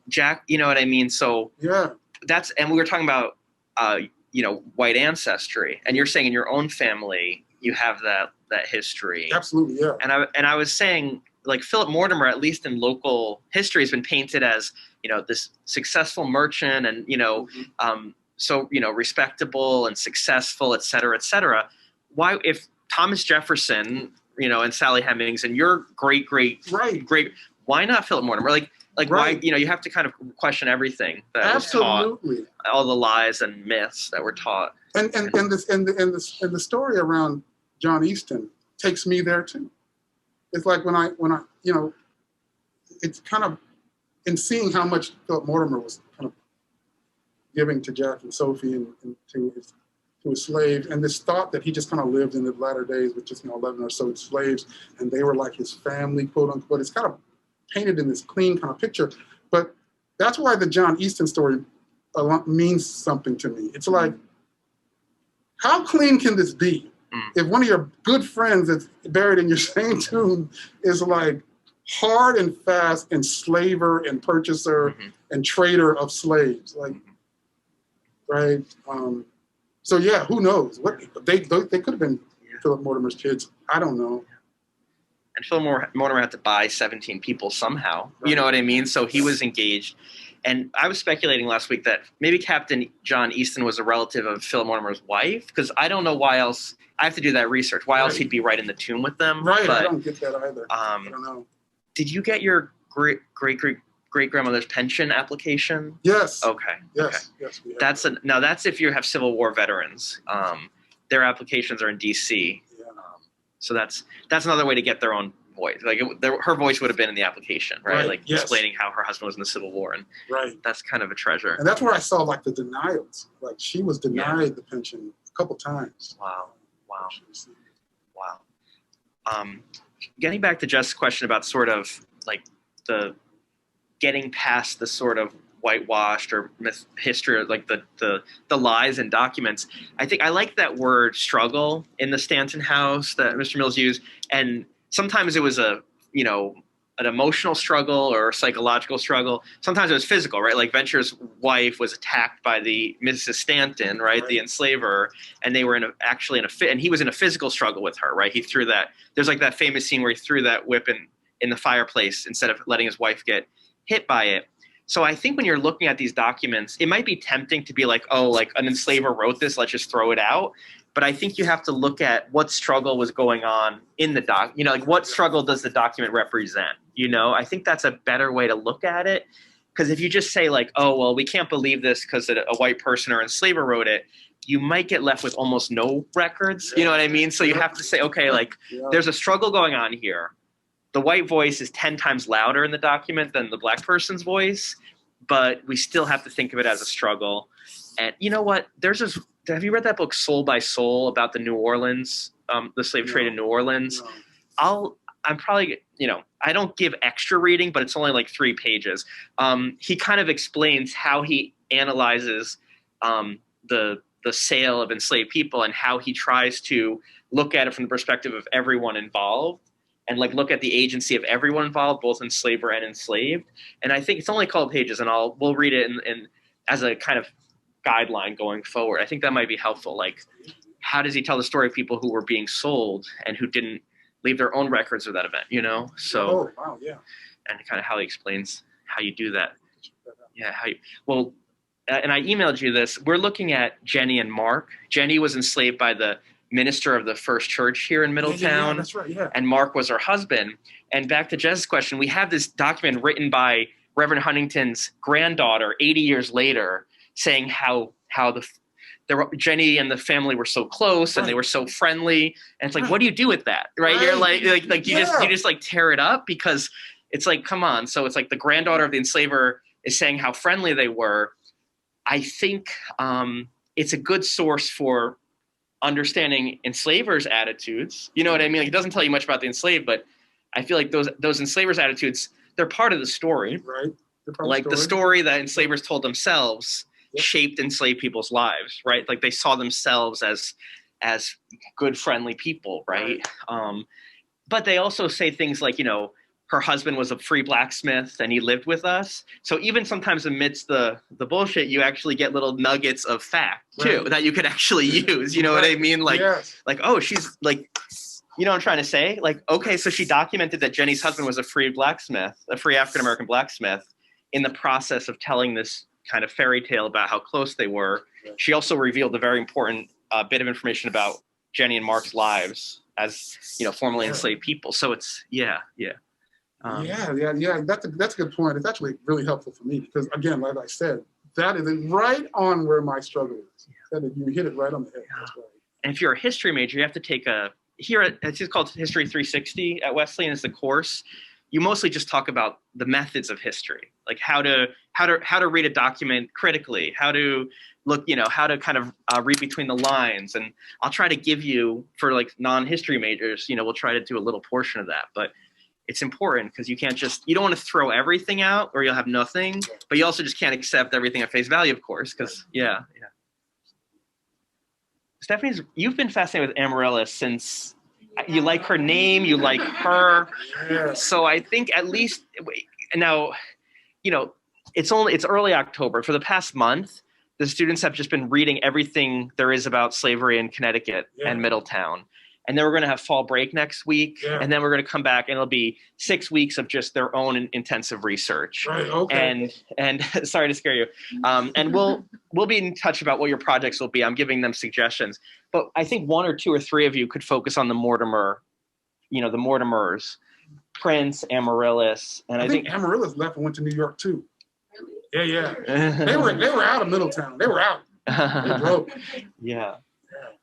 Jack, you know what I mean? So yeah, and we were talking about white ancestry, and you're saying in your own family you have that history. Absolutely, yeah. And I was saying, like, Philip Mortimer, at least in local history, has been painted as, this successful merchant and, respectable and successful, et cetera, et cetera. Why, if Thomas Jefferson, and Sally Hemings and your great, why not Philip Mortimer? Why, you have to kind of question everything that was taught, all the lies and myths that were taught. And the story around John Easton takes me there too. It's like when I it's kind of in seeing how much Philip Mortimer was kind of giving to Jack and Sophie and to his slaves, and this thought that he just kind of lived in the latter days with just 11 or so slaves, and they were like his family, quote unquote. It's kind of painted in this clean kind of picture, but that's why the John Easton story means something to me. It's like, how clean can this be? If one of your good friends that's buried in your same tomb is like hard and fast enslaver and purchaser and trader of slaves, like, right? So yeah, who knows? What they could have been Philip Mortimer's kids. I don't know. And Philip Mortimer had to buy 17 people somehow. Right. You know what I mean? So he was engaged. And I was speculating last week that maybe Captain John Easton was a relative of Philip Mortimer's wife, because I don't know why else. I have to do that research. Why else he'd be right in the tomb with them? Right, but, I don't get that either. I don't know. Did you get your great grandmother's pension application? Yes. Okay. Yes. Okay. Yes. We have Now that's if you have Civil War veterans. Their applications are in D.C. Yeah. So that's another way to get their own voice. Like her voice would have been in the application, right? Like explaining how her husband was in the Civil War, and that's kind of a treasure. And that's where I saw like the denials. Like she was denied the pension a couple times. Wow. Getting back to Jess' question about sort of like the getting past the sort of whitewashed or myth history, like the lies and documents. I think I like that word struggle in the Stanton house that Mr. Mills used. And sometimes it was an emotional struggle or a psychological struggle. Sometimes it was physical, right? Like Venture's wife was attacked by the Mrs. Stanton, right? The enslaver, and they were and he was in a physical struggle with her, right? He threw that. There's like that famous scene where he threw that whip in the fireplace instead of letting his wife get hit by it. So I think when you're looking at these documents, it might be tempting to be like, oh, like an enslaver wrote this, let's just throw it out. But I think you have to look at what struggle was going on in the doc. You know, like what struggle does the document represent? You know, I think that's a better way to look at it. Because if you just say like, oh, well, we can't believe this because a white person or enslaver wrote it, you might get left with almost no records. You know what I mean? So you have to say, okay, like there's a struggle going on here. The white voice is 10 times louder in the document than the black person's voice, but we still have to think of it as a struggle. And you know what? Have you read that book Soul by Soul about the New Orleans, the slave trade in New Orleans? I'm probably, I don't give extra reading, but it's only like 3 pages. He kind of explains how he analyzes the sale of enslaved people and how he tries to look at it from the perspective of everyone involved. And like look at the agency of everyone involved, both enslaver and enslaved. And I think it's only 12 pages, and we'll read it in as a kind of guideline going forward. I think that might be helpful. Like, how does he tell the story of people who were being sold and who didn't leave their own records of that event? So and kind of how he explains how you do that. Yeah, and I emailed you this. We're looking at Jenny and Mark. Jenny was enslaved by the minister of the First Church here in Middletown. Yeah, that's right, yeah. And Mark was her husband. And back to Jess's question, we have this document written by Reverend Huntington's granddaughter 80 years later saying how Jenny and the family were so close and they were so friendly. And it's like, what do you do with that? Right? You're like you just like tear it up, because it's like, come on. So it's like the granddaughter of the enslaver is saying how friendly they were. I think it's a good source for understanding enslavers' attitudes. You know what I mean? Like, it doesn't tell you much about the enslaved, but I feel like those enslavers' attitudes, they're part of the story. Right. Like the story that enslavers told themselves shaped enslaved people's lives, right? Like they saw themselves as good, friendly people, right? But they also say things like, her husband was a free blacksmith and he lived with us. So even sometimes amidst the bullshit, you actually get little nuggets of fact too, that you could actually use. You know what I mean? Like, oh, she's like, you know what I'm trying to say? Like, okay, so she documented that Jenny's husband was a free blacksmith, a free African-American blacksmith, in the process of telling this kind of fairy tale about how close they were. She also revealed a very important bit of information about Jenny and Mark's lives as, formerly enslaved people. So it's, that's a good point. It's actually really helpful for me because, again, like I said, that is right on where my struggle is. You hit it right on the head. That's right. And if you're a history major, you have to take it's just called History 360 at Wesleyan. It's the course. You mostly just talk about the methods of history, like how to read a document critically, how to look, how to kind of read between the lines. And I'll try to give you, for like non-history majors, we'll try to do a little portion of that. But it's important because you don't want to throw everything out or you'll have nothing, but you also just can't accept everything at face value, of course, because yeah. Stephanie, you've been fascinated with Amaryllis since you like her name, you like her. So I think at least now, it's early October. For the past month, the students have just been reading everything there is about slavery in Connecticut and Middletown. And then we're going to have fall break next week. Yeah. And then we're going to come back and it'll be 6 weeks of just their own intensive research. Right, okay. And sorry to scare you. And we'll be in touch about what your projects will be. I'm giving them suggestions. But I think 1 or 2 or 3 of you could focus on the Mortimer, the Mortimers, Prince, Amaryllis. And I think Amaryllis left and went to New York too. Yeah. They were out of Middletown. They were out. They drove. Yeah.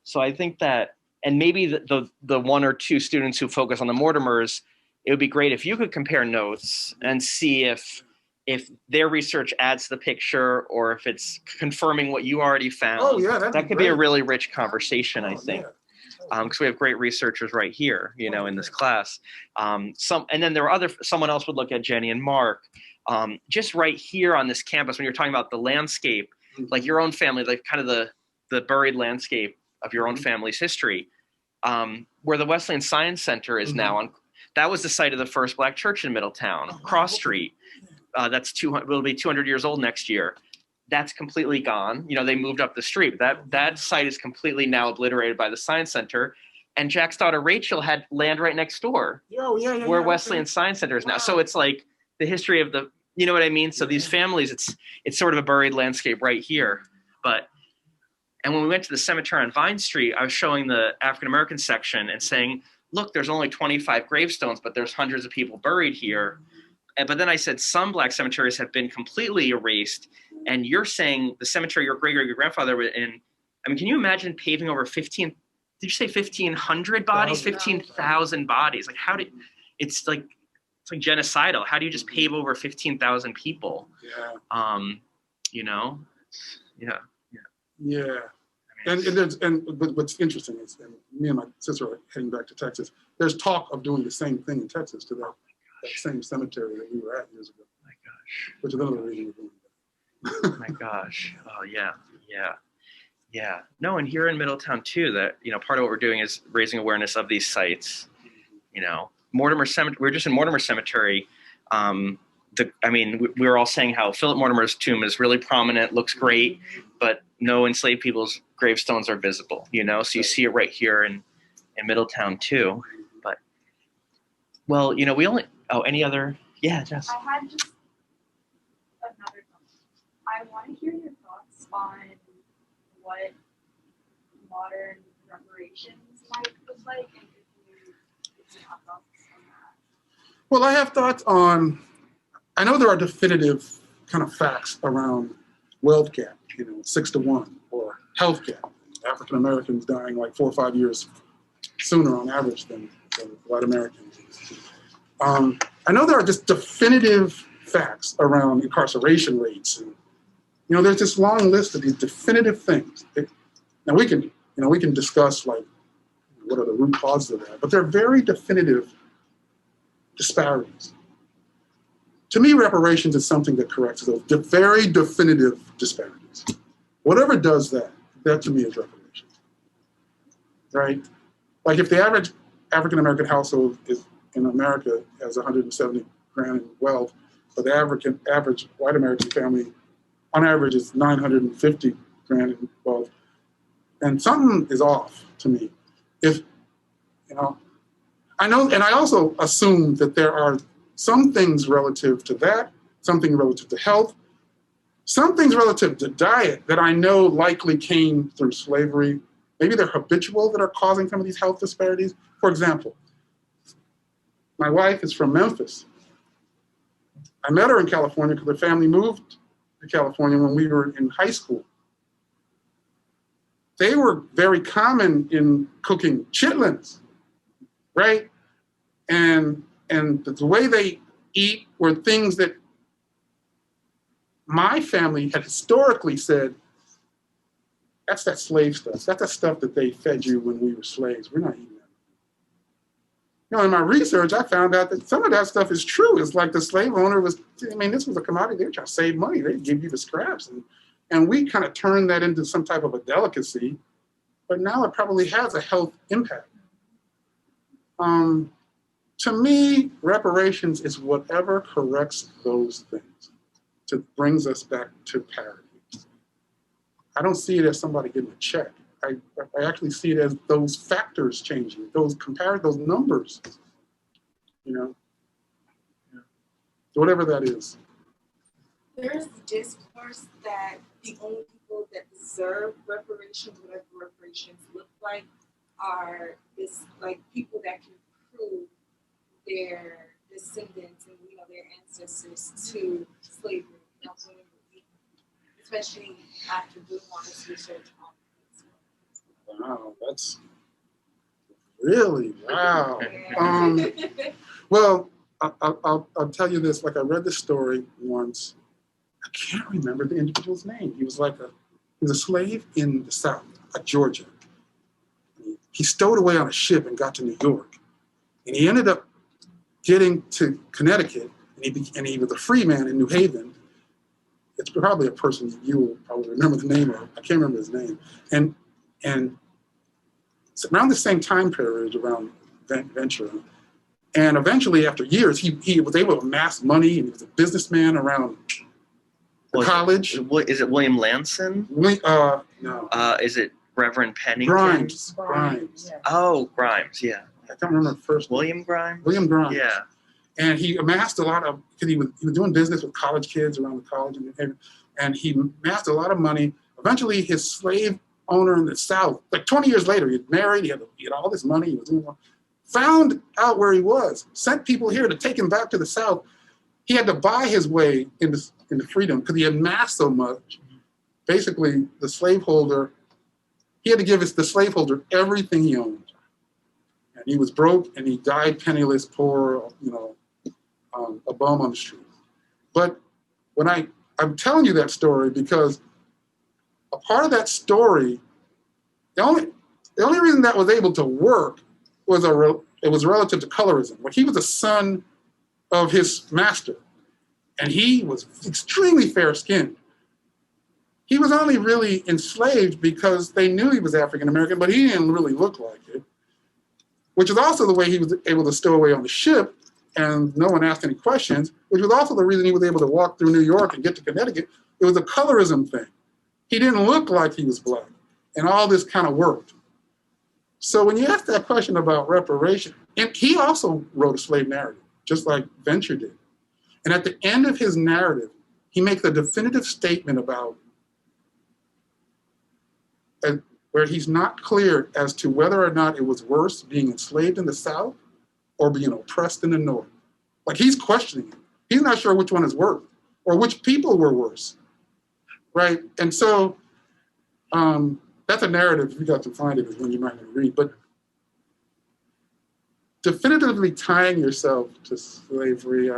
So I think that, and maybe the 1 or 2 students who focus on the Mortimers, it would be great if you could compare notes and see if their research adds to the picture or if it's confirming what you already found. Oh yeah, that could be a really rich conversation, I think. Because we have great researchers right here, in this class. And then there are someone else would look at Jenny and Mark. Just right here on this campus, when you're talking about the landscape, like your own family, like kind of the buried landscape of your own family's history, where the Wesleyan Science Center is now that was the site of the first Black church in Middletown, Cross Street. Will be 200 years old next year. That's completely gone. They moved up the street. That site is completely now obliterated by the Science Center. And Jack's daughter Rachel had land right next door, where Wesleyan Science Center is now. So it's like the history of the, you know what I mean? So these families, it's sort of a buried landscape right here. And when we went to the cemetery on Vine Street, I was showing the African-American section and saying, look, there's only 25 gravestones, but there's hundreds of people buried here. But then I said some Black cemeteries have been completely erased. And you're saying the cemetery your great-great-grandfather was in, can you imagine paving over 15, did you say 1,500 bodies? 15,000 bodies. Like it's like genocidal. How do you just pave over 15,000 people? Yeah. But what's interesting is, and me and my sister are heading back to Texas, there's talk of doing the same thing in Texas to that same cemetery that we were at years ago. My gosh. Which is another reason we're doing that. Oh my gosh. Oh yeah. No, and here in Middletown too, that part of what we're doing is raising awareness of these sites. Mortimer Cemetery. We're just in Mortimer Cemetery. We were all saying how Philip Mortimer's tomb is really prominent, looks great, but no enslaved people's gravestones are visible. So you see it right here in Middletown too. But we only. Oh, any other? Yeah, Jess. I had just another thought. I want to hear your thoughts on what modern reparations might look like, and if you have thoughts on that. Well, I have thoughts on. I know there are definitive kind of facts around wealth gap, 6-to-1, or health gap. African Americans dying like 4 or 5 years sooner on average than white Americans. I know there are just definitive facts around incarceration rates, and there's this long list of these definitive things. Now we can discuss like what are the root causes of that, but they're very definitive disparities. To me, reparations is something that corrects those very definitive disparities. Whatever does that to me is reparations, right? Like if the average African American household in America has 170 grand in wealth, but the average white American family, on average, is 950 grand in wealth, and something is off to me. I know, and I also assume that there are some things relative to that, something relative to health, some things relative to diet that I know likely came through slavery. Maybe they're habitual that are causing some of these health disparities. For example, my wife is from Memphis. I met her in California because her family moved to California when we were in high school. They were very common in cooking chitlins, right? And the way they eat were things that my family had historically said, that's that slave stuff. That's the stuff that they fed you when we were slaves. We're not eating that. you know, in my research, I found out that some of that stuff is true. It's like the slave owner was, I mean, this was a commodity. They were trying to save money. They'd give you the scraps. And we kind of turned that into some type of a delicacy, but now it probably has a health impact. To me, reparations is whatever corrects those things, brings us back to parity. I don't see it as somebody getting a check. I actually see it as those factors changing, those numbers, you know, whatever that is. There's discourse that the only people that deserve reparations, whatever reparations look like, are like people that can prove their descendants and their ancestors to slavery, especially after doing all this research on this. Wow, that's really wow. Well, I'll tell you this. Like I read this story once. I can't remember the individual's name. He was a slave in the South, Georgia. He stowed away on a ship and got to New York, and he ended up getting to Connecticut, and he was a free man in New Haven. It's probably a person you will probably remember the name of. I can't remember his name. And so around the same time period, around Ventura, and eventually after years, he was able to amass money, and he was a businessman around the college. Is it William Lanson? No. Is it Reverend Pennington? Grimes. Yeah. Oh, Grimes, yeah. I can't remember the first name. William Grimes? William Grimes. Yeah. And he amassed a lot of, because he was doing business with college kids around the college, and he amassed a lot of money. Eventually, his slave owner in the South, like 20 years later, he had married, he had all this money, he was doing well, found out where he was, sent people here to take him back to the South. He had to buy his way into freedom because he had amassed so much. Basically, the slaveholder, he had to give the slaveholder everything he owned. And he was broke, and he died penniless, poor, a bum on the street. But when I'm telling you that story because a part of that story, the only reason that was able to work was it was relative to colorism. When he was a son of his master, and he was extremely fair-skinned. He was only really enslaved because they knew he was African-American, but he didn't really look like it, which is also the way he was able to stow away on the ship and no one asked any questions, which was also the reason he was able to walk through New York and get to Connecticut. It was a colorism thing. He didn't look like he was black, and all this kind of worked. So when you ask that question about reparation, and he also wrote a slave narrative, just like Venture did. And at the end of his narrative, he makes a definitive statement about where he's not clear as to whether or not it was worse being enslaved in the South or being oppressed in the North. Like he's questioning it. He's not sure which one is worse or which people were worse, right? And so that's a narrative, if you got to find it, is when you might not read. But definitively tying yourself to slavery,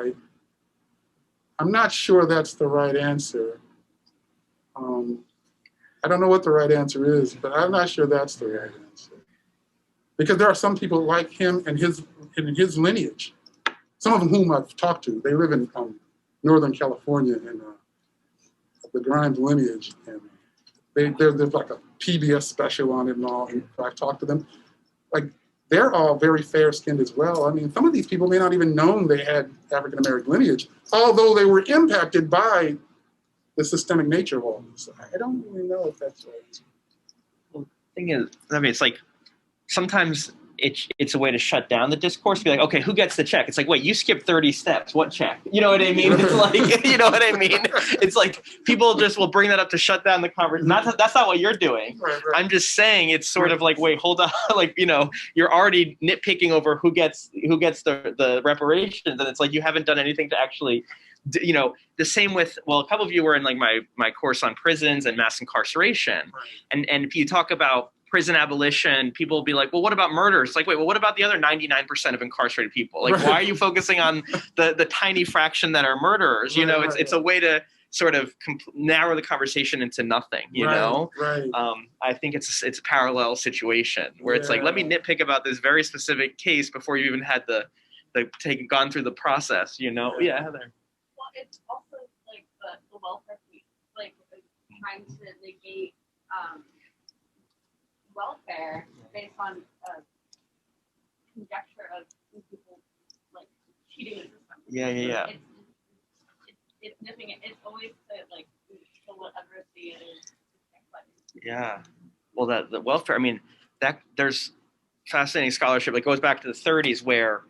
I'm not sure that's the right answer. I don't know what the right answer is, but I'm not sure that's the right answer. Because there are some people like him and in his lineage, some of them whom I've talked to, they live in Northern California and the Grimes lineage. And there's like a PBS special on it and all, and I've talked to them. Like, they're all very fair-skinned as well. I mean, some of these people may not even known they had African-American lineage, although they were impacted by the systemic nature of all this. I don't really know if that's right. Well, the thing is, I mean, it's like sometimes it's a way to shut down the discourse. Be like, okay, who gets the check? It's like, wait, you skipped 30 steps. What check? You know what I mean? It's like, you know what I mean? It's like people just will bring that up to shut down the conversation. That's not what you're doing. Right. I'm just saying it's sort of like, wait, hold on. Like, you're already nitpicking over who gets the reparations, and it's like you haven't done anything to actually. The same with, well, a couple of you were in like my course on prisons and mass incarceration. Right. And if you talk about prison abolition, people will be like, well, what about murders? Like, wait, well, what about the other 99% of incarcerated people? Like, why are you focusing on the tiny fraction that are murderers? It's a way to sort of narrow the conversation into nothing, you know? Right. I think it's a parallel situation where it's like, let me nitpick about this very specific case before you even had gone through the process, you know? Yeah, Heather. Well, it's also like the welfare piece, like trying to negate welfare based on conjecture of people like cheating the system. Yeah. It's nipping it. It's always like for whatever the it is. Yeah. Well, the welfare. I mean, there's fascinating scholarship that goes back to the 30s where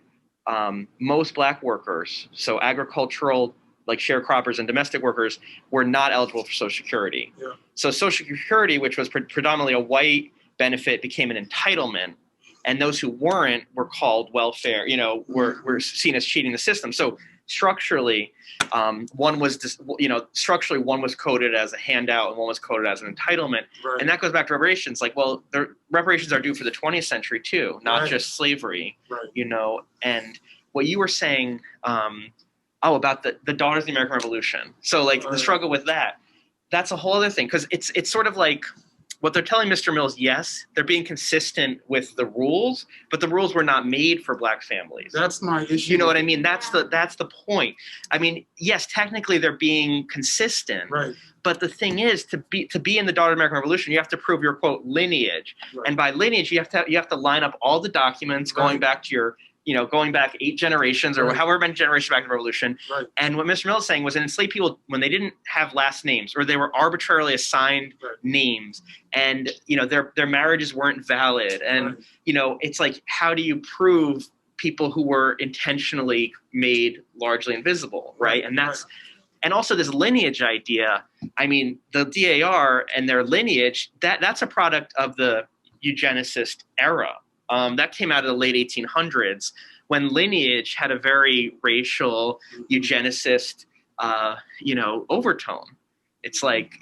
most Black workers, so agricultural, like sharecroppers and domestic workers, were not eligible for Social Security. Yeah. So Social Security, which was predominantly a white benefit, became an entitlement, and those who weren't were called welfare. You know, were seen as cheating the system. So structurally, one was coded as a handout and one was coded as an entitlement. Right. And that goes back to reparations. Like, well, the reparations are due for the 20th century too, not just slavery. Right. You know, and what you were saying, about the Daughters of the American Revolution. So like the struggle with that's a whole other thing, because it's sort of like what they're telling Mr. Mills. Yes, they're being consistent with the rules, but the rules were not made for Black families. That's my issue. You know what I mean? That's the point. I mean, yes, technically they're being consistent. Right. But the thing is, to be in the Daughters of the American Revolution, you have to prove your quote lineage. Right. And by lineage, you have to line up all the documents going back to your, going back 8 generations or however many generations back to the Revolution. Right. And what Mr. Mill is saying was that enslaved people, when they didn't have last names or they were arbitrarily assigned names, and their marriages weren't valid, and it's like, how do you prove people who were intentionally made largely invisible, right? And that's and also this lineage idea. I mean, the DAR and their lineage, that's a product of the eugenicist era. That came out of the late 1800s when lineage had a very racial, eugenicist, overtone. It's like,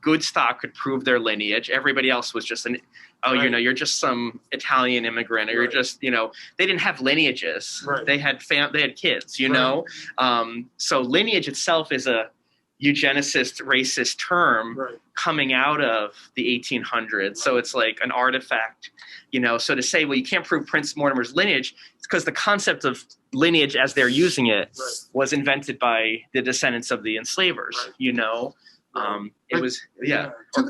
good stock could prove their lineage. Everybody else was just you're just some Italian immigrant, or you're just, they didn't have lineages. Right. They had kids, know. So lineage itself is a eugenicist, racist term coming out of the 1800s. So it's like an artifact, so to say, well, you can't prove Prince Mortimer's lineage, it's because the concept of lineage as they're using it was invented by the descendants of the enslavers, It was,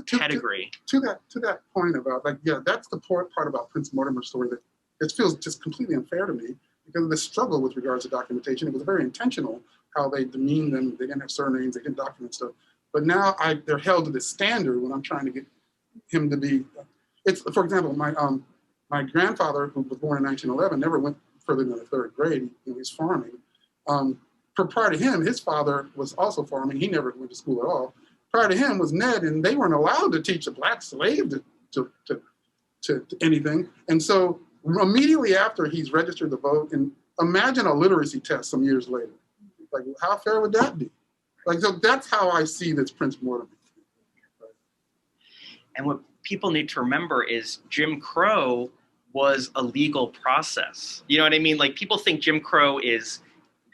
pedigree. To that point about, that's the part about Prince Mortimer's story that it feels just completely unfair to me, because of the struggle with regards to documentation. It was very intentional how they demeaned them. They didn't have surnames, they didn't document stuff. But now they're held to this standard when I'm trying to get him to be. For example, my grandfather, who was born in 1911, never went further than the 3rd grade. He was farming. Prior to him, his father was also farming. He never went to school at all. Prior to him was Ned, and they weren't allowed to teach a Black slave to anything. And so immediately after he's registered to vote, and imagine a literacy test some years later. Like, how fair would that be? Like, so that's how I see this Prince Mortimer. And what people need to remember is Jim Crow was a legal process. You know what I mean? Like, people think Jim Crow is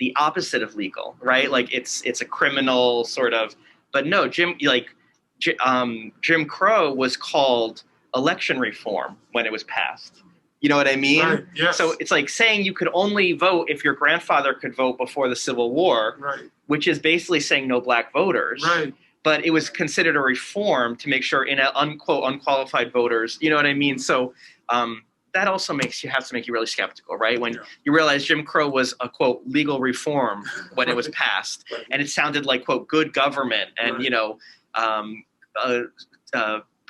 the opposite of legal, right? Like, it's a criminal sort of, but no, Jim Crow was called election reform when it was passed. You know what I mean? Right, yes. So it's like saying you could only vote if your grandfather could vote before the Civil War, which is basically saying no Black voters. Right. But it was considered a reform to make sure unquote unqualified voters, you know what I mean? So that also make you really skeptical, right? When you realize Jim Crow was a quote legal reform when it was passed, and it sounded like quote good government and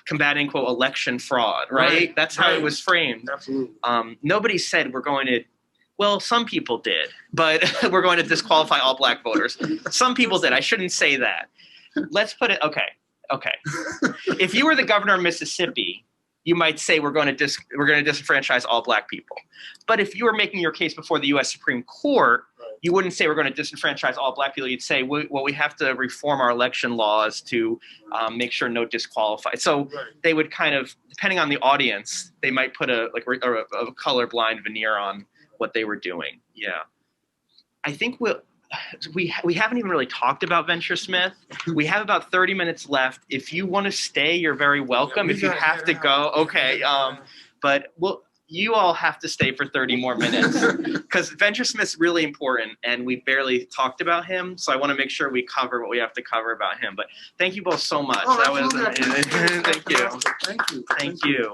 combating quote election fraud, right? That's how it was framed. Absolutely. Nobody said we're going to. Well, some people did, but we're going to disqualify all Black voters. Some people did. I shouldn't say that. Let's put it. Okay. If you were the governor of Mississippi, you might say we're going to disenfranchise all Black people. But if you were making your case before the U.S. Supreme Court, you wouldn't say we're going to disenfranchise all Black people. You'd say, well, we have to reform our election laws to make sure no disqualified. So they would kind of, depending on the audience, they might put a colorblind veneer on what they were doing. Yeah, I think we haven't even really talked about Venture Smith. We have about 30 minutes left. If you want to stay, you're very welcome. If you have to go, okay. But you all have to stay for 30 more minutes because Venture Smith's really important and we barely talked about him. So I want to make sure we cover what we have to cover about him. But thank you both so much. Oh, That was absolutely. thank you. Thank you. Thank you.